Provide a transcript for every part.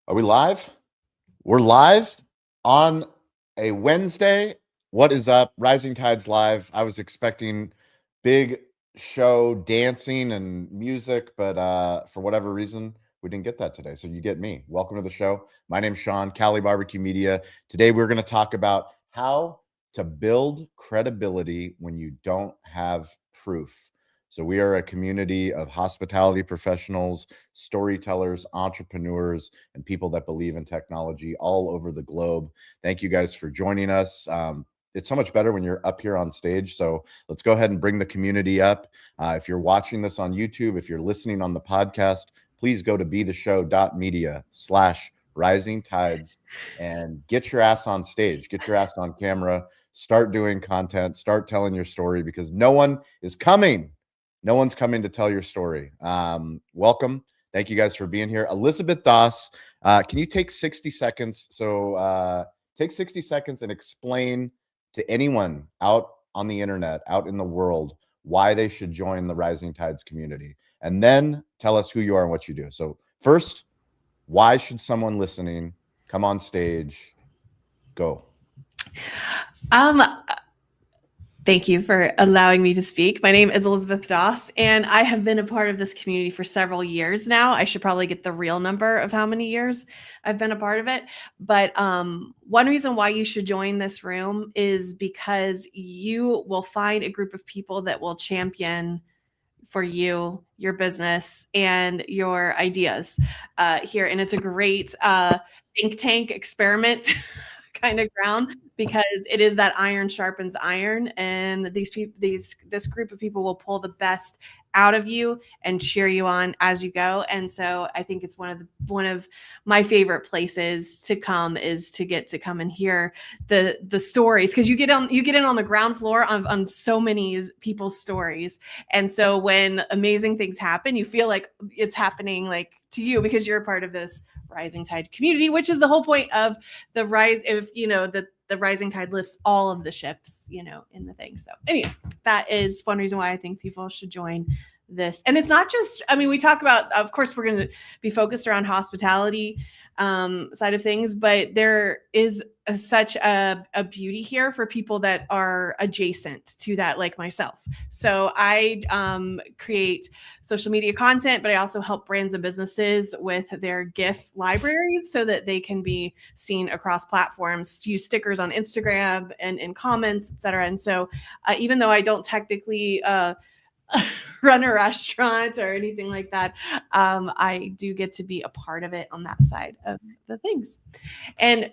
Are we live? We're live on a Wednesday. What is up? Rising Tides Live. I was expecting big show dancing and music, but for whatever reason, we didn't get that today. So you get me. Welcome to the show. My name's Shawn, Cali Barbecue Media. Today we're going to talk about how to build credibility when you don't have proof. So we are a community of hospitality professionals, storytellers, entrepreneurs, and people that believe in technology all over the globe. Thank you guys for joining us. It's so much better when you're up here on stage. So let's go ahead and bring the community up. If you're watching this on YouTube, if you're listening on the podcast, please go to betheshow.media/rising tides and get your ass on stage, get your ass on camera, start doing content, start telling your story because no one is coming. No one's coming to tell your story. Welcome. Thank you guys for being here. Elizabeth Doss, can you take 60 seconds? So take 60 seconds and explain to anyone out on the internet, out in the world, why they should join the Rising Tides community. And then tell us who you are and what you do. So first, why should someone listening come on stage? Go. Thank you for allowing me to speak. My name is Elizabeth Doss, and I have been a part of this community for several years now. I should probably get the real number of how many years I've been a part of it. But one reason why you should join this room is because you will find a group of people that will champion for you, your business, and your ideas here. And it's a great think tank experiment kind of ground because it is that iron sharpens iron, and this group of people will pull the best out of you and cheer you on as you go. And so I think it's one of my favorite places to come is to get to come and hear the stories, because you get in on the ground floor on so many people's stories. And so when amazing things happen, you feel like it's happening like to you because you're a part of this Rising Tide community, which is the whole point of the rise. If you know that the rising tide lifts all of the ships, in the thing. So anyway, that is one reason why I think people should join this. And it's not just, we talk about, of course, we're going to be focused around hospitality side of things, but there is such a beauty here for people that are adjacent to that, like myself. So I create social media content, but I also help brands and businesses with their GIF libraries so that they can be seen across platforms, use stickers on Instagram and in comments, etc. And so even though I don't technically run a restaurant or anything like that, I do get to be a part of it on that side of the things. And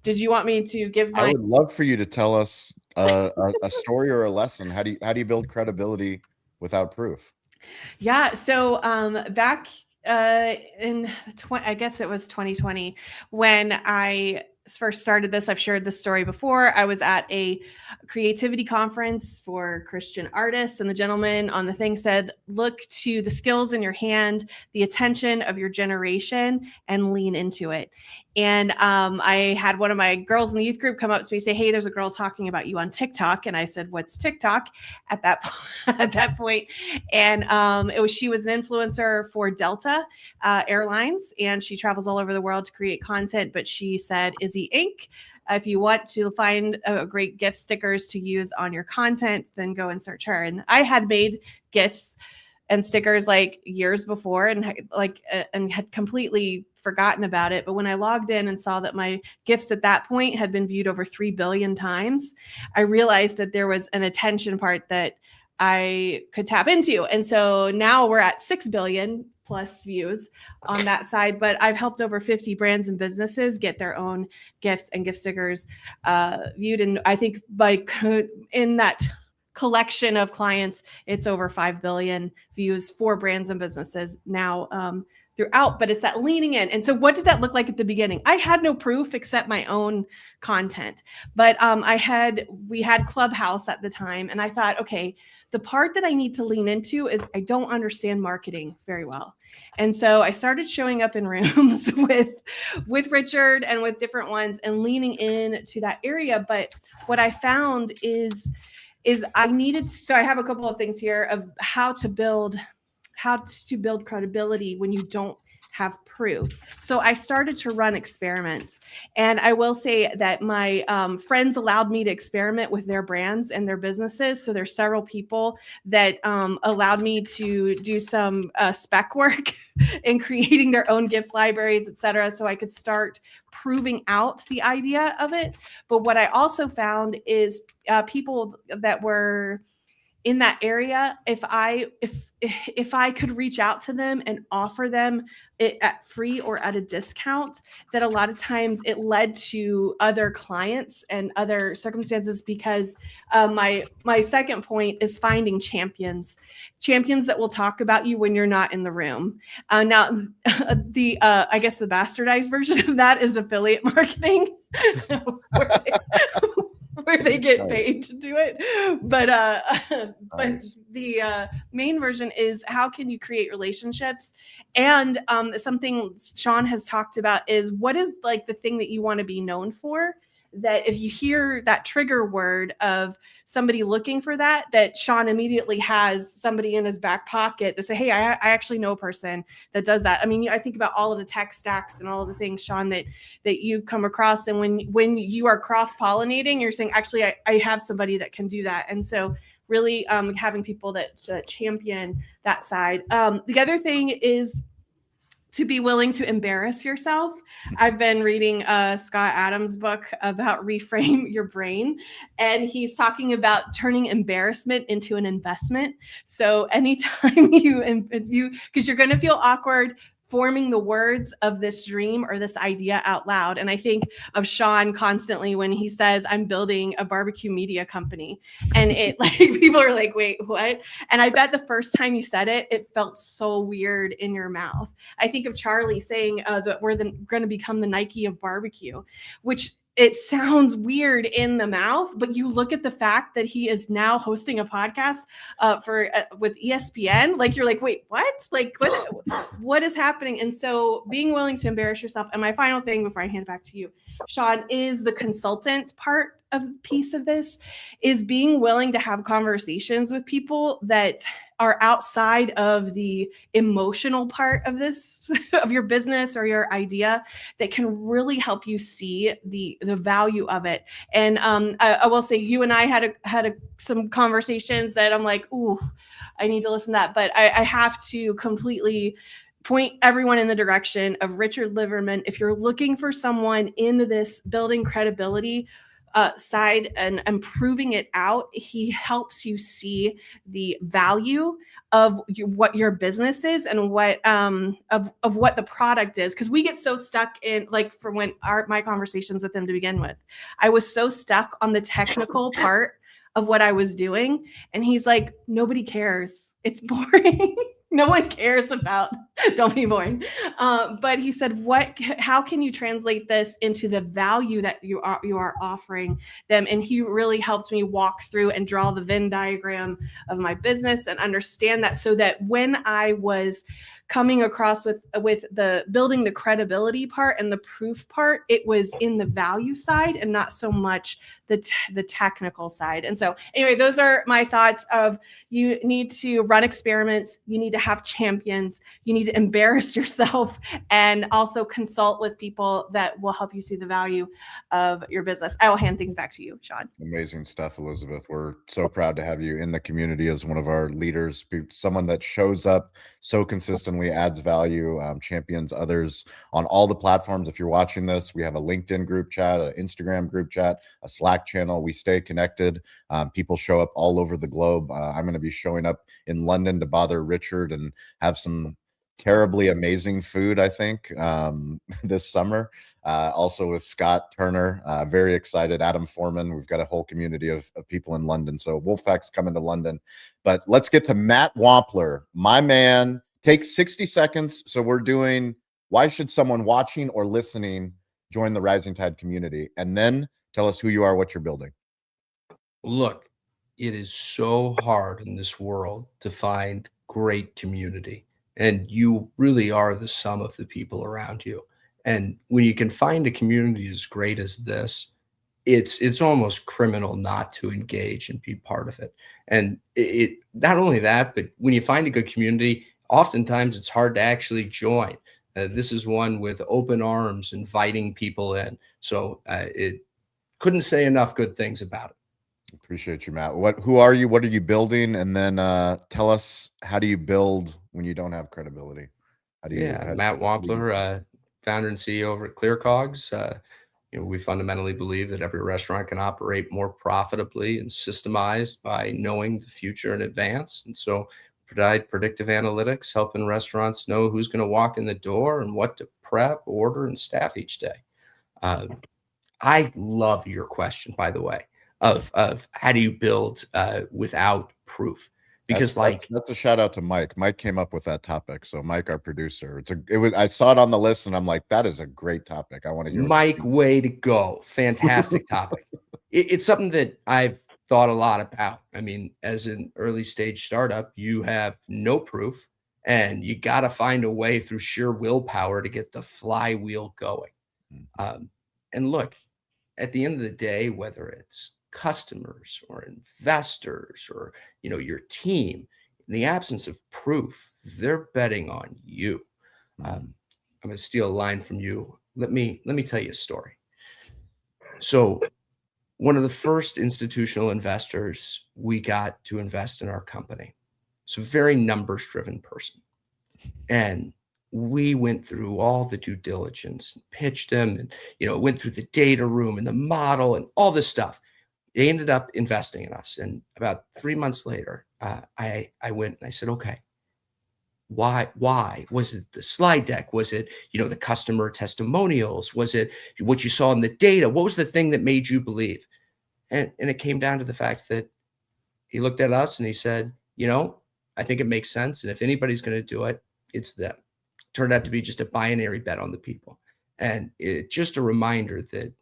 did you want me to give my? I would love for you to tell us a story or a lesson. How do you build credibility without proof? Yeah. So back in I guess it was 2020 when I first started this. I've shared this story before. I was at a creativity conference for Christian artists, and the gentleman on the thing said, look to the skills in your hand, the attention of your generation, and lean into it. And I had one of my girls in the youth group come up to me and say, hey, there's a girl talking about you on TikTok. And I said, what's TikTok at that point? And she was an influencer for Delta Airlines, and she travels all over the world to create content. But she said, Izzy Inc., if you want to find great gift stickers to use on your content, then go and search her. And I had made gifts and stickers like years before and had completely forgotten about it. But when I logged in and saw that my gifts at that point had been viewed over 3 billion times, I realized that there was an attention part that I could tap into. And so now we're at 6 billion plus views on that side, but I've helped over 50 brands and businesses get their own gifts and gift stickers viewed. And I think in that collection of clients, it's over 5 billion views for brands and businesses now throughout, but it's that leaning in. And so what did that look like at the beginning? I had no proof except my own content, but we had Clubhouse at the time. And I thought, okay, the part that I need to lean into is I don't understand marketing very well. And so I started showing up in rooms with Richard and with different ones and leaning in to that area. But what I found is I needed, so I have a couple of things here of how to build credibility when you don't have proof. So I started to run experiments. And I will say that my friends allowed me to experiment with their brands and their businesses. So there's several people that allowed me to do some spec work in creating their own gift libraries, et cetera, so I could start proving out the idea of it. But what I also found is people that were in that area, if I could reach out to them and offer them it at free or at a discount, that a lot of times it led to other clients and other circumstances, because my second point is finding champions that will talk about you when you're not in the room. Now the I guess the bastardized version of that is affiliate marketing where they get paid to do it. But Nice. the main version is, how can you create relationships? And something Shawn has talked about is, what is like the thing that you want to be known for? That if you hear that trigger word of somebody looking for that, that Shawn immediately has somebody in his back pocket to say, hey, I actually know a person that does that. I mean, I think about all of the tech stacks and all of the things, Shawn, that you've come across. And when you are cross-pollinating, you're saying, actually, I have somebody that can do that. And so really having people that champion that side. The other thing is to be willing to embarrass yourself. I've been reading Scott Adams' book about reframe your brain, and he's talking about turning embarrassment into an investment. So anytime you, because you're going to feel awkward forming the words of this dream or this idea out loud. And I think of Shawn constantly when he says, I'm building a barbecue media company. And it like, people are like, wait, what? And I bet the first time you said it, it felt so weird in your mouth. I think of Charlie saying that we're going to become the Nike of barbecue, which it sounds weird in the mouth, but you look at the fact that he is now hosting a podcast with ESPN. Like, you're like, wait, what? Like, what is happening? And so being willing to embarrass yourself. And my final thing before I hand it back to you, Shawn, is the consultant part of piece of this, is being willing to have conversations with people that are outside of the emotional part of this, of your business or your idea, that can really help you see the value of it. And I will say, you and I had some conversations that I'm like, ooh, I need to listen to that. But I have to completely point everyone in the direction of Richard Liverman. If you're looking for someone in this building credibility side and improving it out, he helps you see the value of what your business is and what of what the product is. Because we get so stuck in, like, for when my conversations with him to begin with, I was so stuck on the technical part of what I was doing, and he's like, nobody cares, it's boring. No one cares about, don't be boring. But he said, how can you translate this into the value that you are offering them? And he really helped me walk through and draw the Venn diagram of my business and understand that, so that when I was coming across with the building the credibility part and the proof part, it was in the value side and not so much the technical side. And so anyway, those are my thoughts of, you need to run experiments, you need to have champions, you need to embarrass yourself, and also consult with people that will help you see the value of your business. I will hand things back to you, Shawn. Amazing stuff, Elizabeth. We're so proud to have you in the community as one of our leaders, someone that shows up so consistently, adds value, champions others on all the platforms. If you're watching this, we have a LinkedIn group chat, an Instagram group chat, a Slack channel. We stay connected. People show up all over the globe. I'm going to be showing up in London to bother Richard and have some terribly amazing food, I think, this summer. Also with Scott Turner, very excited. Adam Foreman, we've got a whole community of people in London. So Wolfpack's coming to London. But let's get to Matt Wampler, my man. Take 60 seconds. So we're doing, why should someone watching or listening join the Rising Tide community? And then tell us who you are, what you're building. Look, it is so hard in this world to find great community. And you really are the sum of the people around you. And when you can find a community as great as this, it's almost criminal not to engage and be part of it. And it not only that, but when you find a good community, oftentimes it's hard to actually join. This is one with open arms, inviting people in. So it couldn't say enough good things about it. Appreciate you, Matt. Who are you? What are you building? And then tell us, how do you build when you don't have credibility? Matt Wampler, founder and CEO over at ClearCogs. We fundamentally believe that every restaurant can operate more profitably and systemized by knowing the future in advance. And so provide predictive analytics, helping restaurants know who's going to walk in the door and what to prep, order, and staff each day. I love your question, by the way, of how do you build without proof? Because that's a shout out to Mike. Mike came up with that topic. So Mike, our producer, I saw it on the list and I'm like, that is a great topic. I want to hear. Mike, way to go. Fantastic topic. It's something that I've thought a lot about. I mean, as an early stage startup, you have no proof and you got to find a way through sheer willpower to get the flywheel going. And look, at the end of the day, whether it's customers or investors or your team, in the absence of proof, they're betting on you. I'm going to steal a line from you. Let me tell you a story. So one of the first institutional investors we got to invest in our company, it's a very numbers driven person, and we went through all the due diligence, pitched them, and went through the data room and the model and all this stuff. They ended up investing in us. And about 3 months later, I went and I said, okay, why? Was it the slide deck? Was it, the customer testimonials? Was it what you saw in the data? What was the thing that made you believe? And it came down to the fact that he looked at us and he said, I think it makes sense. And if anybody's going to do it, it's them. Turned out to be just a binary bet on the people. And it's just a reminder that,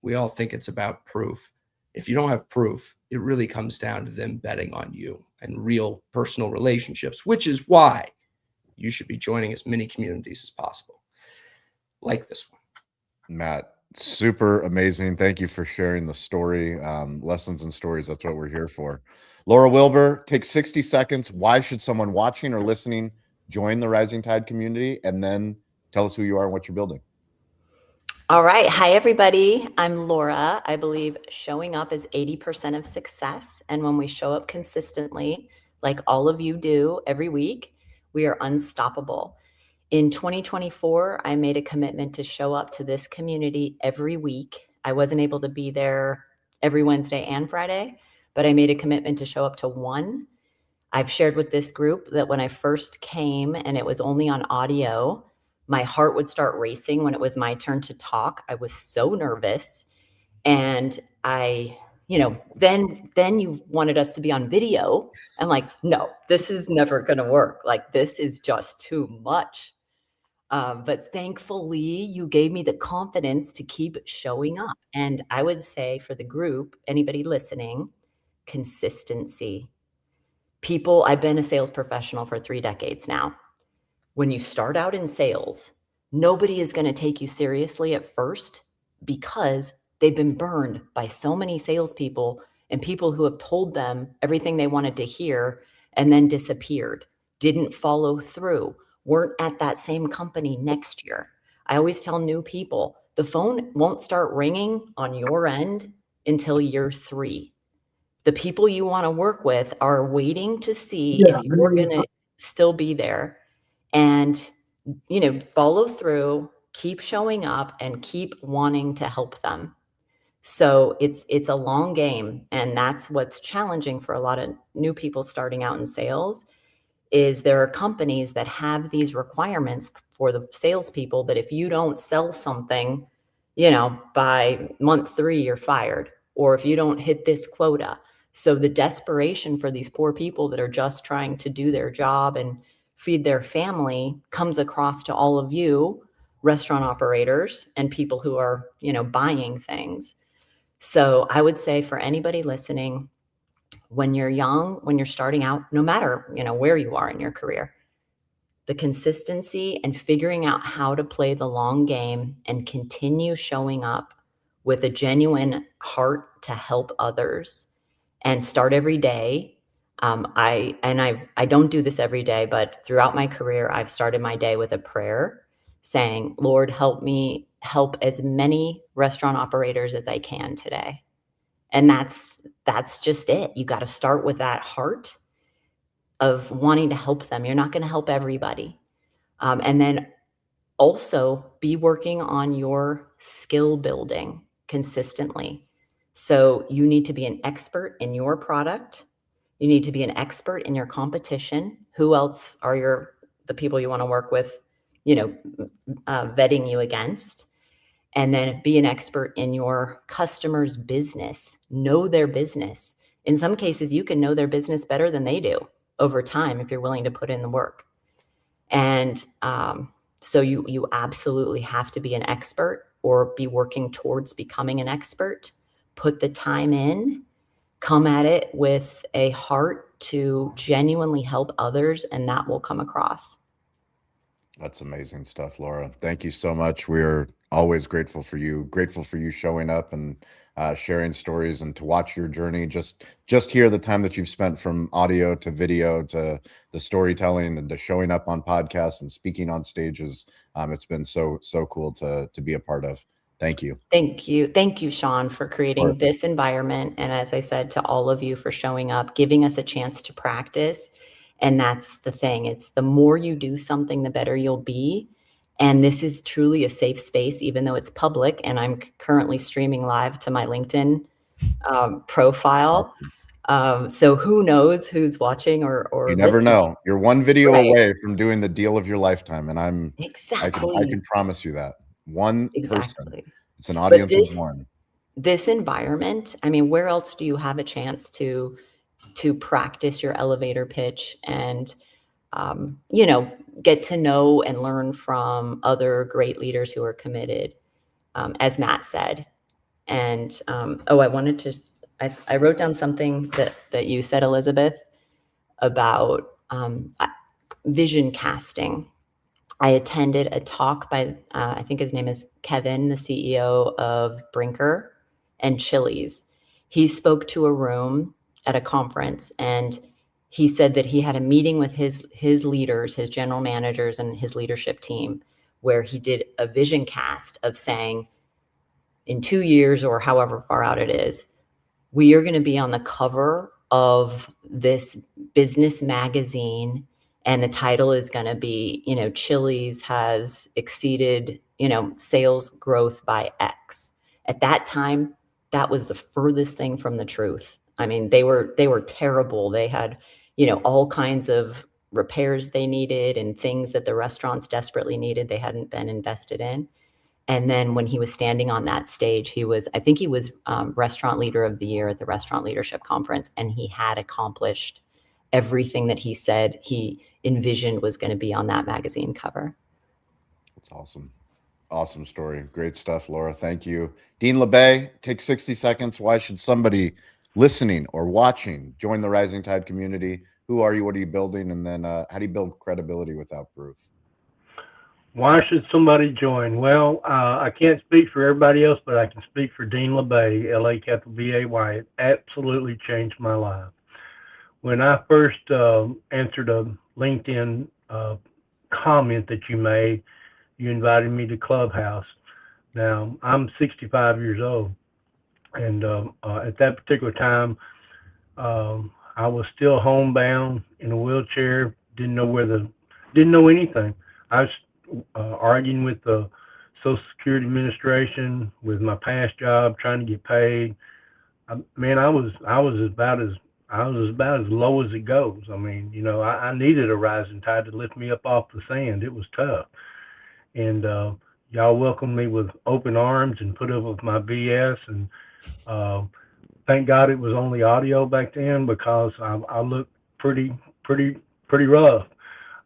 we all think it's about proof. If you don't have proof, it really comes down to them betting on you and real personal relationships, which is why you should be joining as many communities as possible, like this one. Matt, super amazing. Thank you for sharing the story. Lessons and stories. That's what we're here for. Laura Wilbur, take 60 seconds. Why should someone watching or listening join the Rising Tide community? And then tell us who you are and what you're building. All right. Hi, everybody. I'm Laura. I believe showing up is 80% of success. And when we show up consistently, like all of you do every week, we are unstoppable. In 2024, I made a commitment to show up to this community every week. I wasn't able to be there every Wednesday and Friday, but I made a commitment to show up to one. I've shared with this group that when I first came and it was only on audio, my heart would start racing when it was my turn to talk. I was so nervous. And then you wanted us to be on video. I'm like, no, this is never going to work. Like, this is just too much. But thankfully, you gave me the confidence to keep showing up. And I would say for the group, anybody listening, consistency. People, I've been a sales professional for 3 decades now. When you start out in sales, nobody is going to take you seriously at first because they've been burned by so many salespeople and people who have told them everything they wanted to hear and then disappeared, didn't follow through, weren't at that same company next year. I always tell new people, the phone won't start ringing on your end until year 3. The people you want to work with are waiting to see if you're going to still be there. And, follow through, keep showing up, and keep wanting to help them. So it's a long game. And that's what's challenging for a lot of new people starting out in sales, is there are companies that have these requirements for the salespeople that if you don't sell something, by month 3, you're fired, or if you don't hit this quota. So the desperation for these poor people that are just trying to do their job and feed their family comes across to all of you, restaurant operators and people who are, buying things. So I would say for anybody listening, when you're young, when you're starting out, no matter, where you are in your career, the consistency and figuring out how to play the long game and continue showing up with a genuine heart to help others and start every day. I don't do this every day, but throughout my career, I've started my day with a prayer saying, Lord, help me help as many restaurant operators as I can today. And that's just it. You got to start with that heart of wanting to help them. You're not going to help everybody. And then also be working on your skill building consistently. So you need to be an expert in your product. You need to be an expert in your competition. Who else are the people you want to work with, vetting you against? And then be an expert in your customer's business. Know their business. In some cases, you can know their business better than they do over time if you're willing to put in the work. And so you absolutely have to be an expert or be working towards becoming an expert. Put the time in, come at it with a heart to genuinely help others, and that will come across. That's amazing stuff, Laura. Thank you so much. We're always grateful for you showing up and sharing stories, and to watch your journey. Just hear the time that you've spent from audio to video to the storytelling and to showing up on podcasts and speaking on stages. It's been so cool to be a part of. Thank you. Thank you, Shawn, for creating this environment. And as I said, to all of you for showing up, giving us a chance to practice. And that's the thing. It's the more you do something, the better you'll be. And this is truly a safe space, even though it's public. And I'm currently streaming live to my LinkedIn profile. So who knows who's watching or you never listening. know. You're one video away from doing the deal of your lifetime. And I can promise you that. One person. It's an audience of one. This environment, I mean, where else do you have a chance to practice your elevator pitch and, get to know and learn from other great leaders who are committed, as Matt said. And, I wrote down something that you said, Elizabeth, about vision casting. I attended a talk by, I think his name is Kevin, the CEO of Brinker and Chili's. He spoke to a room at a conference, and he said that he had a meeting with his leaders, his general managers and his leadership team, where he did a vision cast of saying, in 2 years or however far out it is, we are going to be on the cover of this business magazine. And the title is going to be, Chili's has exceeded, sales growth by X. At that time, that was the furthest thing from the truth. I mean, they were terrible. They had, all kinds of repairs they needed and things that the restaurants desperately needed. They hadn't been invested in. And then when he was standing on that stage, I think he was Restaurant Leader of the Year at the Restaurant Leadership Conference, and he had accomplished everything that he said he envisioned was going to be on that magazine cover. That's awesome. Awesome story. Great stuff, Laura. Thank you. Dean LeBay, take 60 seconds. Why should somebody listening or watching join the Rising Tide community? Who are you? What are you building? And then how do you build credibility without proof? Why should somebody join? Well, I can't speak for everybody else, but I can speak for Dean LeBay, LA-B-A-Y. It absolutely changed my life. When I first answered a LinkedIn comment that you made, you invited me to Clubhouse. Now, I'm 65 years old, and at that particular time, I was still homebound in a wheelchair, didn't know anything. I was arguing with the Social Security Administration, with my past job, trying to get paid. I was about as low as it goes. I mean, I needed a rising tide to lift me up off the sand. It was tough, and y'all welcomed me with open arms and put up with my BS. And thank God it was only audio back then, because I looked pretty rough.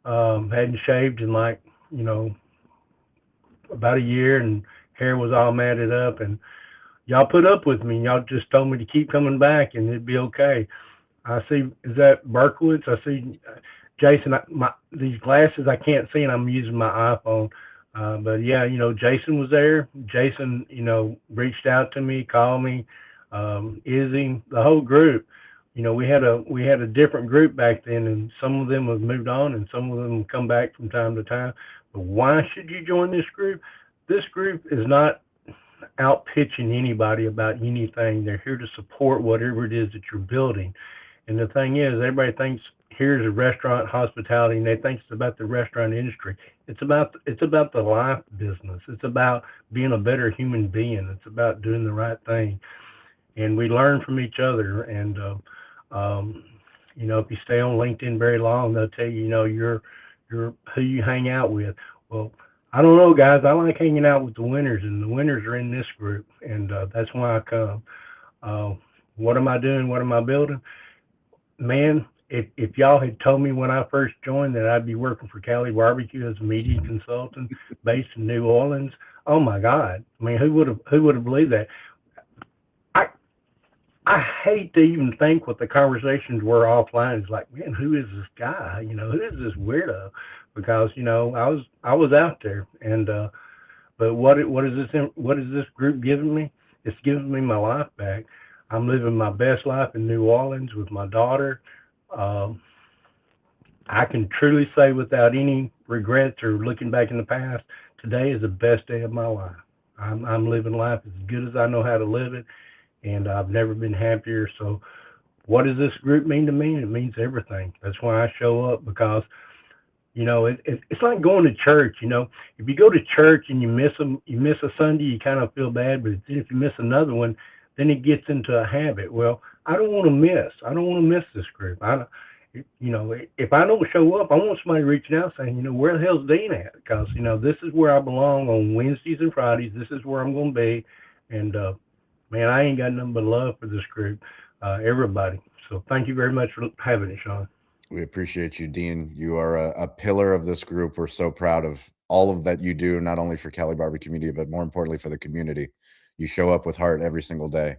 Hadn't shaved in about a year, and hair was all matted up, and y'all put up with me. Y'all just told me to keep coming back and it'd be okay. I see, is that Berkowitz? I see Jason, these glasses I can't see, and I'm using my iPhone. But yeah, Jason was there. Jason, reached out to me, called me, Izzy, the whole group. we had a different group back then, and some of them have moved on, and some of them come back from time to time. But why should you join this group? This group is not out pitching anybody about anything. They're here to support whatever it is that you're building. And the thing is, everybody thinks here's a restaurant hospitality, and they think it's about the restaurant industry. It's about the life business. It's about being a better human being. It's about doing the right thing. And we learn from each other. And if you stay on LinkedIn very long, they'll tell you, you're who you hang out with. Well, I don't know, guys. I like hanging out with the winners, and the winners are in this group, and that's why I come. What am I doing? What am I building? Man, if y'all had told me when I first joined that I'd be working for Cali Barbecue as a media consultant based in New Orleans, oh my God! I mean, who would have believed that? I hate to even think what the conversations were offline. It's like, man, who is this guy? Who is this weirdo? Because I was out there, and but what is this group giving me? It's giving me my life back. I'm living my best life in New Orleans with my daughter. I can truly say without any regrets or looking back in the past, today is the best day of my life. I'm living life as good as I know how to live it, and I've never been happier. So what does this group mean to me? It means everything. That's why I show up, because it's like going to church. If you go to church and you miss a Sunday, you kind of feel bad. But if you miss another one, then it gets into a habit. Well, I don't want to miss this group. If I don't show up, I want somebody reaching out saying, where the hell's Dean at? Because, this is where I belong on Wednesdays and Fridays. This is where I'm going to be. And, man, I ain't got nothing but love for this group, everybody. So thank you very much for having it, Shawn. We appreciate you, Dean. You are a pillar of this group. We're so proud of all of that you do, not only for Cali Barbecue Media, but more importantly for the community. You show up with heart every single day.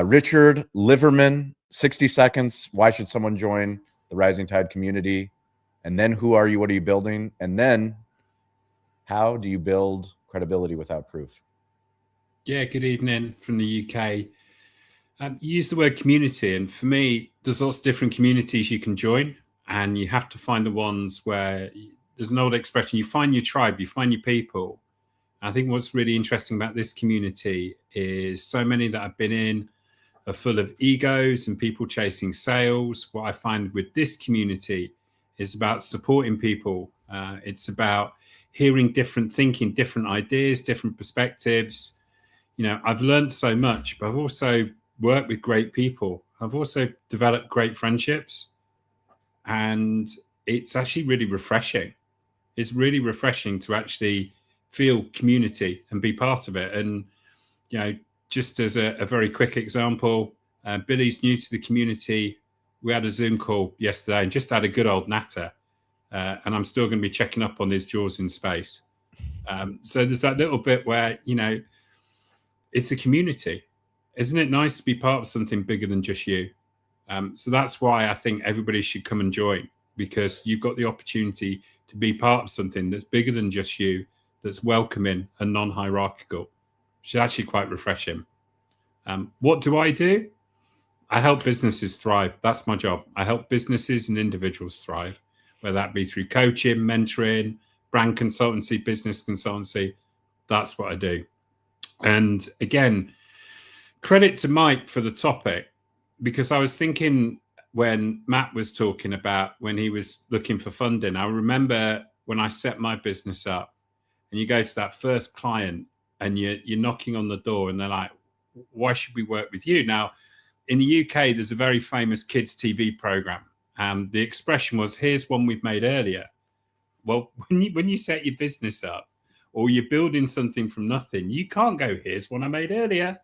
Richard Liverman, 60 seconds. Why should someone join the Rising Tide community? And then who are you? What are you building? And then how do you build credibility without proof? Yeah, good evening from the UK. You use the word community, and for me, there's lots of different communities you can join, and you have to find the ones where there's an old expression, you find your tribe, you find your people. I think what's really interesting about this community is so many that I've been in are full of egos and people chasing sales. What I find with this community is about supporting people. It's about hearing different thinking, different ideas, different perspectives. I've learned so much, but I've also worked with great people. I've also developed great friendships, and it's actually really refreshing. It's really refreshing to actually feel community and be part of it. And, just as a very quick example, Billy's new to the community. We had a Zoom call yesterday and just had a good old natter. And I'm still going to be checking up on his jaws in space. So there's that little bit where, it's a community. Isn't it nice to be part of something bigger than just you? So that's why I think everybody should come and join, because you've got the opportunity to be part of something that's bigger than just you, that's welcoming and non-hierarchical, which is actually quite refreshing. What do? I help businesses thrive. That's my job. I help businesses and individuals thrive, whether that be through coaching, mentoring, brand consultancy, business consultancy. That's what I do. And again, credit to Mike for the topic, because I was thinking when Matt was talking about when he was looking for funding, I remember when I set my business up and you go to that first client and you're knocking on the door and they're like, why should we work with you? Now, in the UK, there's a very famous kids TV program. The expression was, here's one we've made earlier. Well, when you set your business up or you're building something from nothing, you can't go, here's one I made earlier.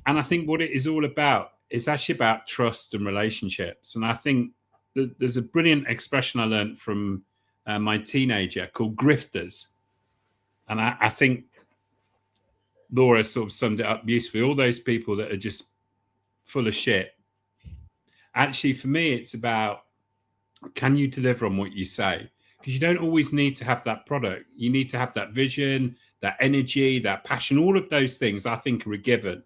And I think what it is all about is actually about trust and relationships. And I think there's a brilliant expression I learned from my teenager called grifters. And I think Laura sort of summed it up beautifully. All those people that are just full of shit. Actually, for me, it's about, can you deliver on what you say? Because you don't always need to have that product. You need to have that vision, that energy, that passion. All of those things I think are a given.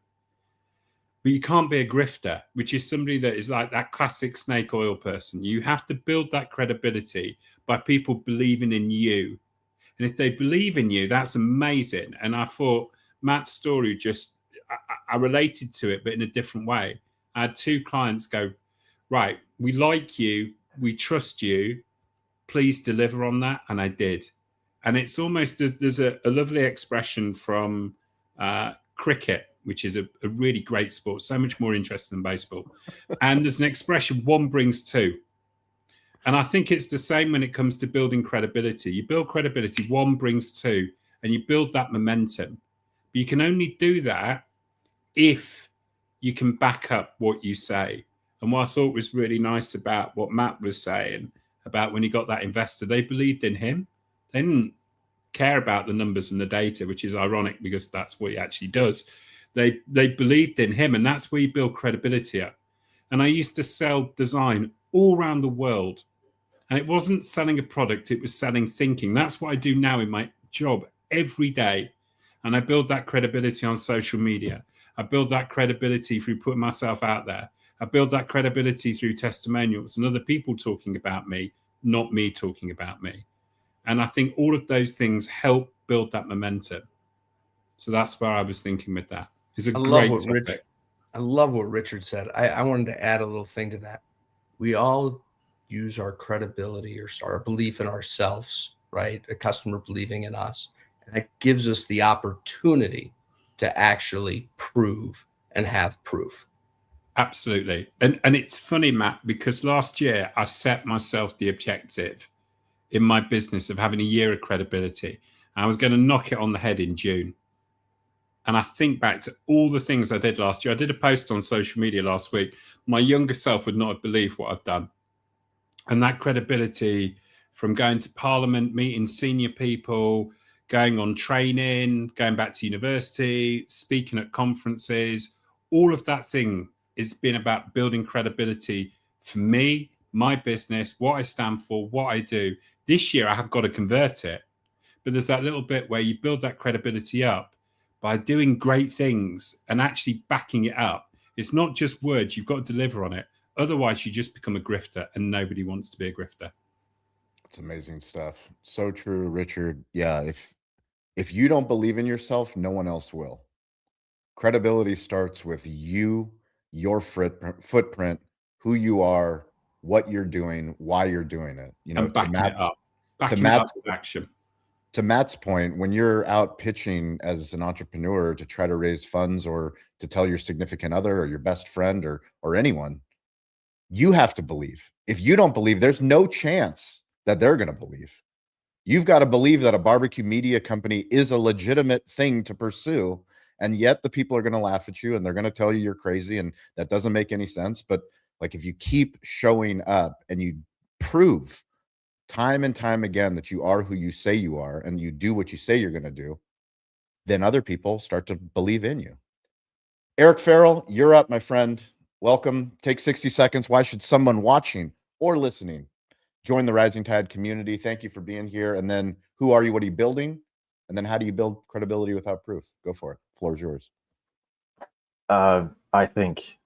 but you can't be a grifter, which is somebody that is like that classic snake oil person. You have to build that credibility by people believing in you. And if they believe in you, that's amazing. And I thought Matt's story I related to it, but in a different way. I had 2 clients go, right, we like you, we trust you, please deliver on that. And I did. And it's almost, there's a lovely expression from cricket, which is a really great sport, so much more interesting than baseball. And there's an expression, 1 brings 2. And I think it's the same when it comes to building credibility. You build credibility, 1 brings 2, and you build that momentum. But you can only do that if you can back up what you say. And what I thought was really nice about what Matt was saying about when he got that investor, they believed in him. They didn't care about the numbers and the data, which is ironic because that's what he actually does. They believed in him, and that's where you build credibility up. And I used to sell design all around the world. And it wasn't selling a product, it was selling thinking. That's what I do now in my job every day. And I build that credibility on social media. I build that credibility through putting myself out there. I build that credibility through testimonials and other people talking about me, not me talking about me. And I think all of those things help build that momentum. So that's where I was thinking with that. It's a great topic. I love what Richard said. I wanted to add a little thing to that. We all use our credibility or our belief in ourselves, right? A customer believing in us. And that gives us the opportunity to actually prove and have proof. Absolutely. And it's funny, Matt, because last year I set myself the objective in my business of having a year of credibility. I was going to knock it on the head in June. And I think back to all the things I did last year. I did a post on social media last week. My younger self would not have believed what I've done. And that credibility from going to Parliament, meeting senior people, going on training, going back to university, speaking at conferences, all of that thing has been about building credibility for me, my business, what I stand for, what I do. This year, I have got to convert it. But there's that little bit where you build that credibility up by doing great things and actually backing it up. It's not just words, you've got to deliver on it. Otherwise, you just become a grifter, and nobody wants to be a grifter. It's amazing stuff. So true, Richard. Yeah, if you don't believe in yourself, no one else will. Credibility starts with you, your footprint, who you are, what you're doing, why you're doing it. You know, and backing it up. Backing it up with action. To Matt's point, when you're out pitching as an entrepreneur to try to raise funds or to tell your significant other or your best friend or anyone, you have to believe. If you don't believe, there's no chance that they're going to believe. You've got to believe that a barbecue media company is a legitimate thing to pursue. And yet the people are going to laugh at you and they're going to tell you you're crazy and that doesn't make any sense. But like, if you keep showing up and you prove time and time again that you are who you say you are and you do what you say you're going to do, then other people start to believe in you. Eric Farrell, you're up, my friend. Welcome. Take 60 seconds. Why should someone watching or listening join the Rising Tide community? Thank you for being here. And then who are you? What are you building? And then how do you build credibility without proof? Go for it. Floor is yours. I think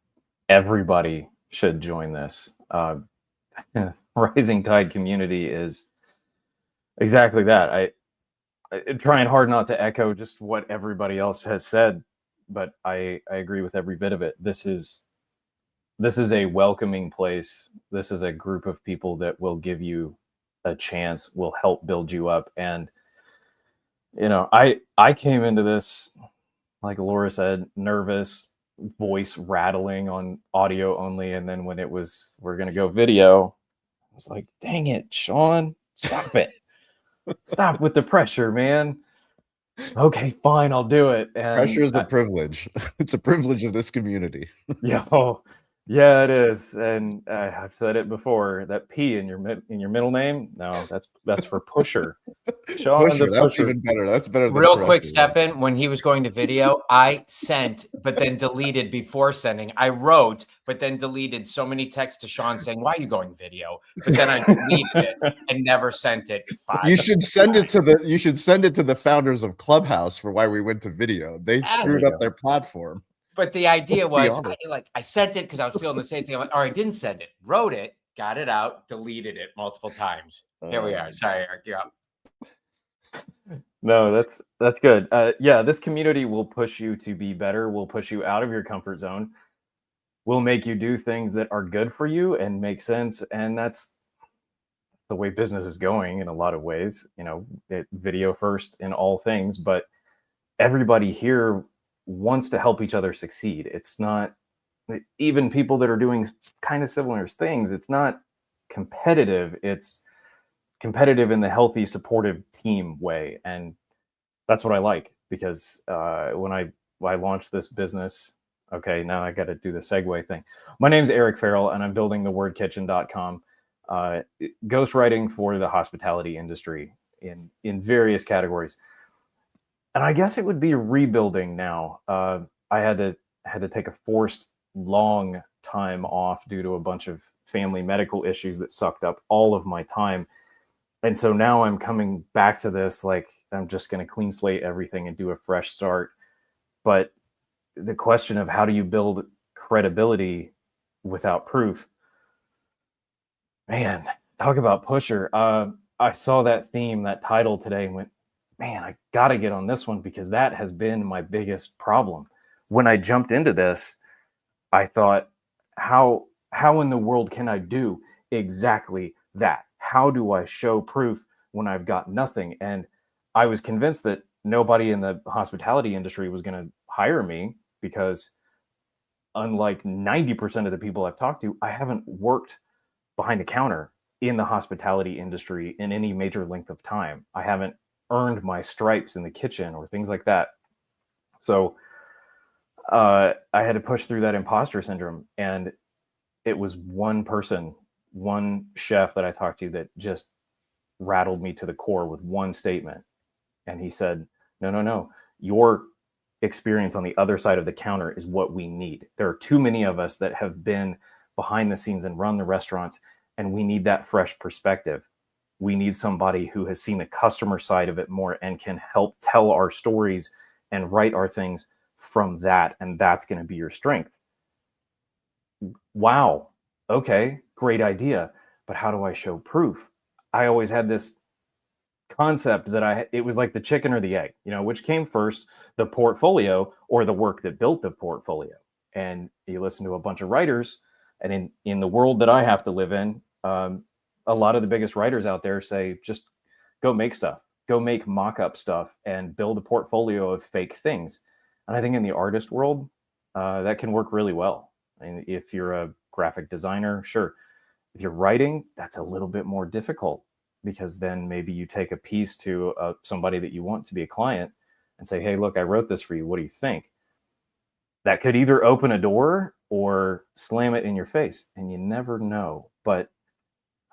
everybody should join this. Rising Tide community is exactly that. I'm trying hard not to echo just what everybody else has said, but I agree with every bit of it. This is a welcoming place. This is a group of people that will give you a chance, will help build you up. And, you know, I came into this, like Laura said, nervous, voice rattling on audio only. And then when it was, we're going to go video, I was like, dang it, Shawn, stop it. Stop with the pressure, man. Okay, fine, I'll do it. And pressure is a privilege. It's a privilege of this community. Yeah, it is. And I've said it before, that P in your middle name, no, that's for pusher. Shawn, pusher, that's even better. That's better than real quick step in. When he was going to video, I sent but then deleted before sending. I wrote but then deleted so many texts to Shawn saying, why are you going video? But then I deleted it and never sent it. You should send it to the founders of Clubhouse for why we went to video. They screwed up their platform. But the idea Let's was, be honest. I sent it because I was feeling the same thing. I'm like, or I didn't send it, wrote it, got it out, deleted it multiple times. Here we are. Sorry, Eric, you're up. No, that's good. Yeah, this community will push you to be better. Will push you out of your comfort zone. Will make you do things that are good for you and make sense. And that's the way business is going in a lot of ways. You know, video first in all things, but everybody here wants to help each other succeed. It's not even people that are doing kind of similar things. It's not competitive. It's competitive in the healthy, supportive team way. And that's what I like, because when I launched this business, okay, now I got to do the segue thing. My name's Eric Farrell, and I'm building thewordkitchen.com, ghostwriting for the hospitality industry in various categories. And I guess it would be rebuilding now. I had to take a forced long time off due to a bunch of family medical issues that sucked up all of my time. And so now I'm coming back to this, like I'm just going to clean slate everything and do a fresh start. But the question of how do you build credibility without proof? Man, talk about pusher. I saw that theme, that title today, and went, man, I got to get on this one, because that has been my biggest problem. When I jumped into this, I thought, how in the world can I do exactly that? How do I show proof when I've got nothing? And I was convinced that nobody in the hospitality industry was going to hire me, because unlike 90% of the people I've talked to, I haven't worked behind the counter in the hospitality industry in any major length of time. I haven't earned my stripes in the kitchen or things like that. So I had to push through that imposter syndrome. And it was one person, one chef that I talked to that just rattled me to the core with one statement. And he said, no, your experience on the other side of the counter is what we need. There are too many of us that have been behind the scenes and run the restaurants, and we need that fresh perspective. We need somebody who has seen the customer side of it more and can help tell our stories and write our things from that. And that's going to be your strength. Wow. Okay, great idea. But how do I show proof? I always had this concept that it was like the chicken or the egg, which came first, the portfolio or the work that built the portfolio. And you listen to a bunch of writers, and in the world that I have to live in, a lot of the biggest writers out there say, just go make stuff, go make mock-up stuff and build a portfolio of fake things. And I think in the artist world, that can work really well. And if you're a graphic designer, sure. If you're writing, that's a little bit more difficult, because then maybe you take a piece to somebody that you want to be a client and say, hey, look, I wrote this for you. What do you think? That could either open a door or slam it in your face, and you never know. But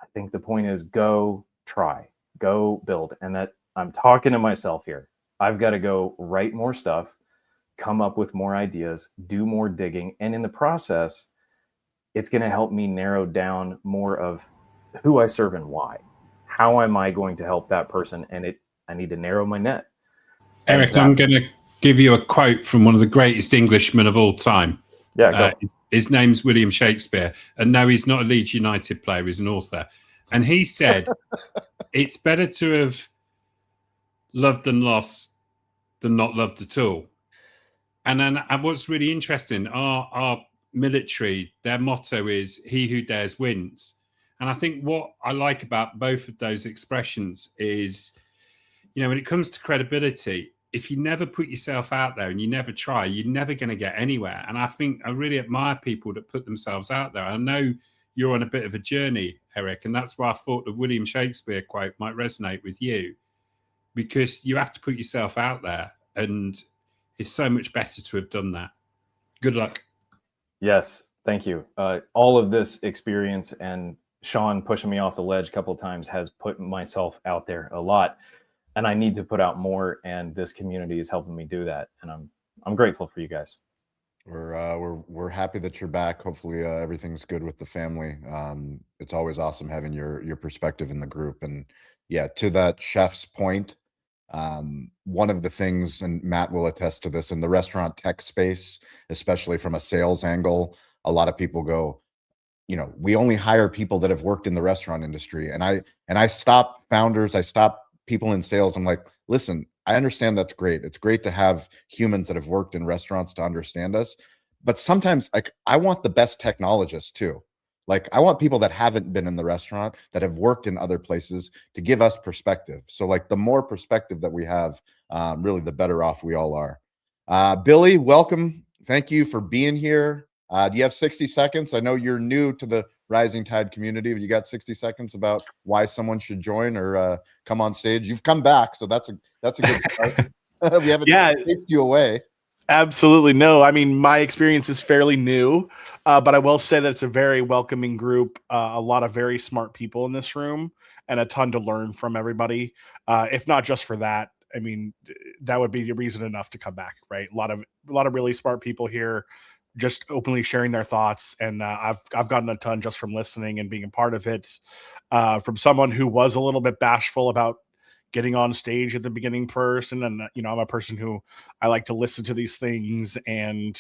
I think the point is, go try, go build. And that I'm talking to myself here. I've got to go write more stuff, come up with more ideas, do more digging. And in the process, it's going to help me narrow down more of who I serve and why. How am I going to help that person? And I need to narrow my net. Eric, I'm going to give you a quote from one of the greatest Englishmen of all time. Yeah, go. His name's William Shakespeare. And no, he's not a Leeds United player. He's an author. And he said, it's better to have loved and lost than not loved at all. And then what's really interesting, our military, their motto is, he who dares wins. And I think what I like about both of those expressions is, when it comes to credibility, if you never put yourself out there and you never try, you're never going to get anywhere. And I think I really admire people that put themselves out there. I know you're on a bit of a journey, Eric, and that's why I thought the William Shakespeare quote might resonate with you, because you have to put yourself out there, and it's so much better to have done that. Good luck. Yes, thank you. All of this experience and Shawn pushing me off the ledge a couple of times has put myself out there a lot, and I need to put out more. And this community is helping me do that, and I'm grateful for you guys. We're happy that you're back. Hopefully everything's good with the family. It's always awesome having your perspective in the group. And yeah, to that chef's point, One of the things, and Matt will attest to this, in the restaurant tech space, especially from a sales angle, a lot of people go, we only hire people that have worked in the restaurant industry. And I stop founders, I stop people in sales. I'm like, listen, I understand that's great. It's great to have humans that have worked in restaurants to understand us. But sometimes, like, I want the best technologists too. Like, I want people that haven't been in the restaurant, that have worked in other places, to give us perspective. So like, the more perspective that we have, really the better off we all are. Billy, welcome. Thank you for being here. Do you have 60 seconds? I know you're new to the Rising Tide community, but you got 60 seconds about why someone should join or come on stage. You've come back, so that's a good start. We haven't taken you away. Absolutely. No, I mean, my experience is fairly new, but I will say that it's a very welcoming group, a lot of very smart people in this room, and a ton to learn from everybody. If not just for that, I mean, that would be reason enough to come back, right? A lot of really smart people here, just openly sharing their thoughts, and I've gotten a ton just from listening and being a part of it. From someone who was a little bit bashful about getting on stage at the beginning person, and I'm a person who I like to listen to these things and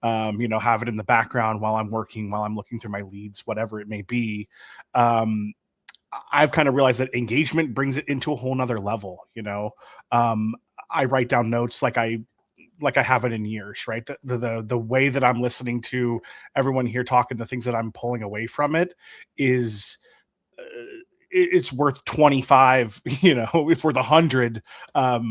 have it in the background while I'm working, while I'm looking through my leads, whatever it may be. I've kind of realized that engagement brings it into a whole nother level. I write down notes like I haven't in years, right? The way that I'm listening to everyone here talking, the things that I'm pulling away from it is it's worth 25, it's worth 100, a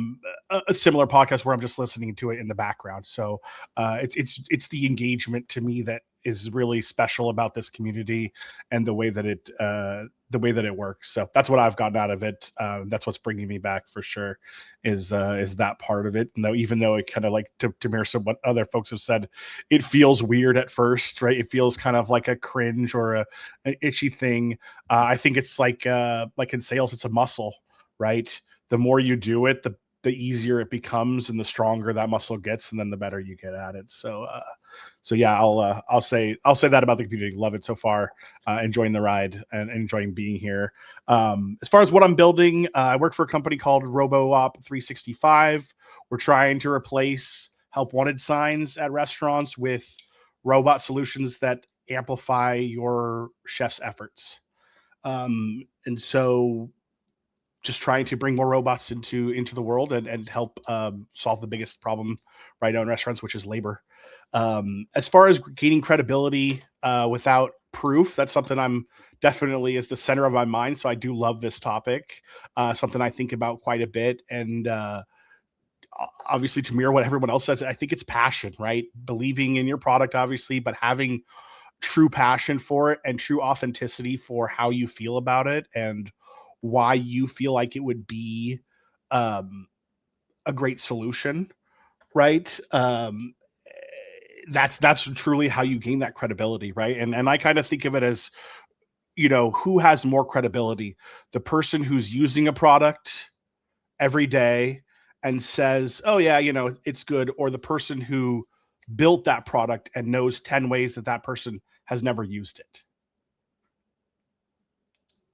similar podcast where I'm just listening to it in the background. So it's the engagement to me that is really special about this community, and the way that it works. So that's what I've gotten out of it. That's what's bringing me back for sure, is that part of it. Even though it kind of, like, to mirror some what other folks have said, it feels weird at first, right? It feels kind of like a cringe or an itchy thing. I think it's like in sales, it's a muscle, right? The more you do it, the easier it becomes, and the stronger that muscle gets, and then the better you get at it. So yeah, I'll say that about the community. Love it so far. Enjoying the ride and enjoying being here. As far as what I'm building, I work for a company called RoboOp 365. We're trying to replace help wanted signs at restaurants with robot solutions that amplify your chef's efforts. And so just trying to bring more robots into the world and help solve the biggest problem right now in restaurants, which is labor. As far as gaining credibility without proof, that's something I'm definitely is the center of my mind. So I do love this topic, something I think about quite a bit. And obviously, to mirror what everyone else says, I think it's passion, right? Believing in your product, obviously, but having true passion for it and true authenticity for how you feel about it and why you feel like it would be a great solution, right? That's truly how you gain that credibility, right? And I kind of think of it as, who has more credibility? The person who's using a product every day and says, oh yeah, it's good, or the person who built that product and knows 10 ways that person has never used it.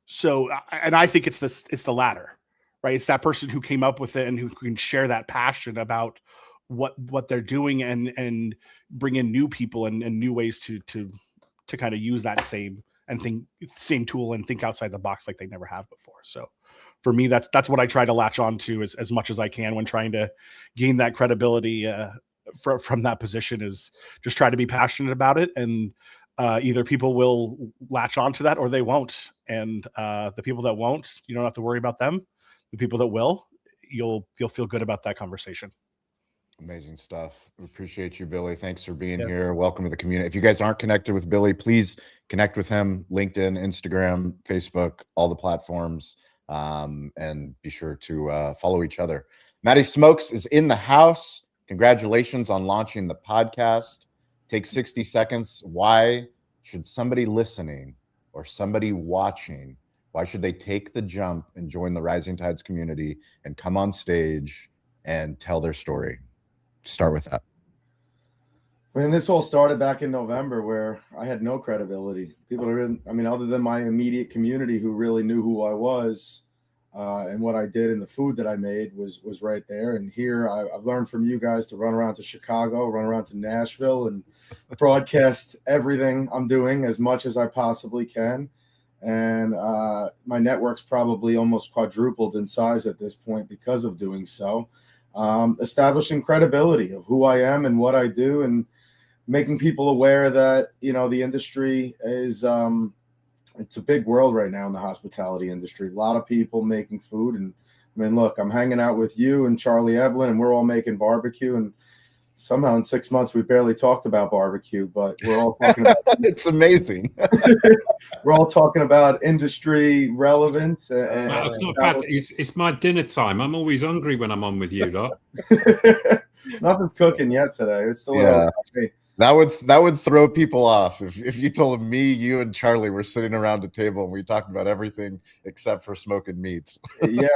So, and I think it's the latter, right? It's that person who came up with it and who can share that passion about what they're doing and bring in new people and new ways to kind of use that same tool and think outside the box like they never have before. So for me, that's what I try to latch on to as much as I can when trying to gain that credibility from that position, is just try to be passionate about it, and either people will latch on to that or they won't. And the people that won't, you don't have to worry about them. The people that will, you'll feel good about that conversation. Amazing stuff. We appreciate you, Billy. Thanks for being here. Welcome to the community. If you guys aren't connected with Billy, please connect with him. LinkedIn, Instagram, Facebook, all the platforms. And be sure to follow each other. Maddie Smokes is in the house. Congratulations on launching the podcast. Take 60 seconds. Why should somebody listening or somebody watching, why should they take the jump and join the Rising Tides community and come on stage and tell their story? Start with that. I mean, this all started back in November, where I had no credibility. People other than my immediate community who really knew who I was, and what I did and the food that I made was right there. And here I've learned from you guys to run around to Chicago, run around to Nashville, and broadcast everything I'm doing as much as I possibly can. And my network's probably almost quadrupled in size at this point because of doing so. Establishing credibility of who I am and what I do, and making people aware that, the industry is, it's a big world right now in the hospitality industry. A lot of people making food. And I mean, look, I'm hanging out with you and Charlie Evelyn, and we're all making barbecue. And somehow in 6 months, we barely talked about barbecue, but we're all talking about it's amazing. we're all talking about industry relevance. And That's not bad. It's my dinner time. I'm always hungry when I'm on with you, lot. Nothing's cooking yet today. It's still Yeah. That would throw people off if you told them me, you, and Charlie were sitting around a table and we talked about everything except for smoking meats. Yeah,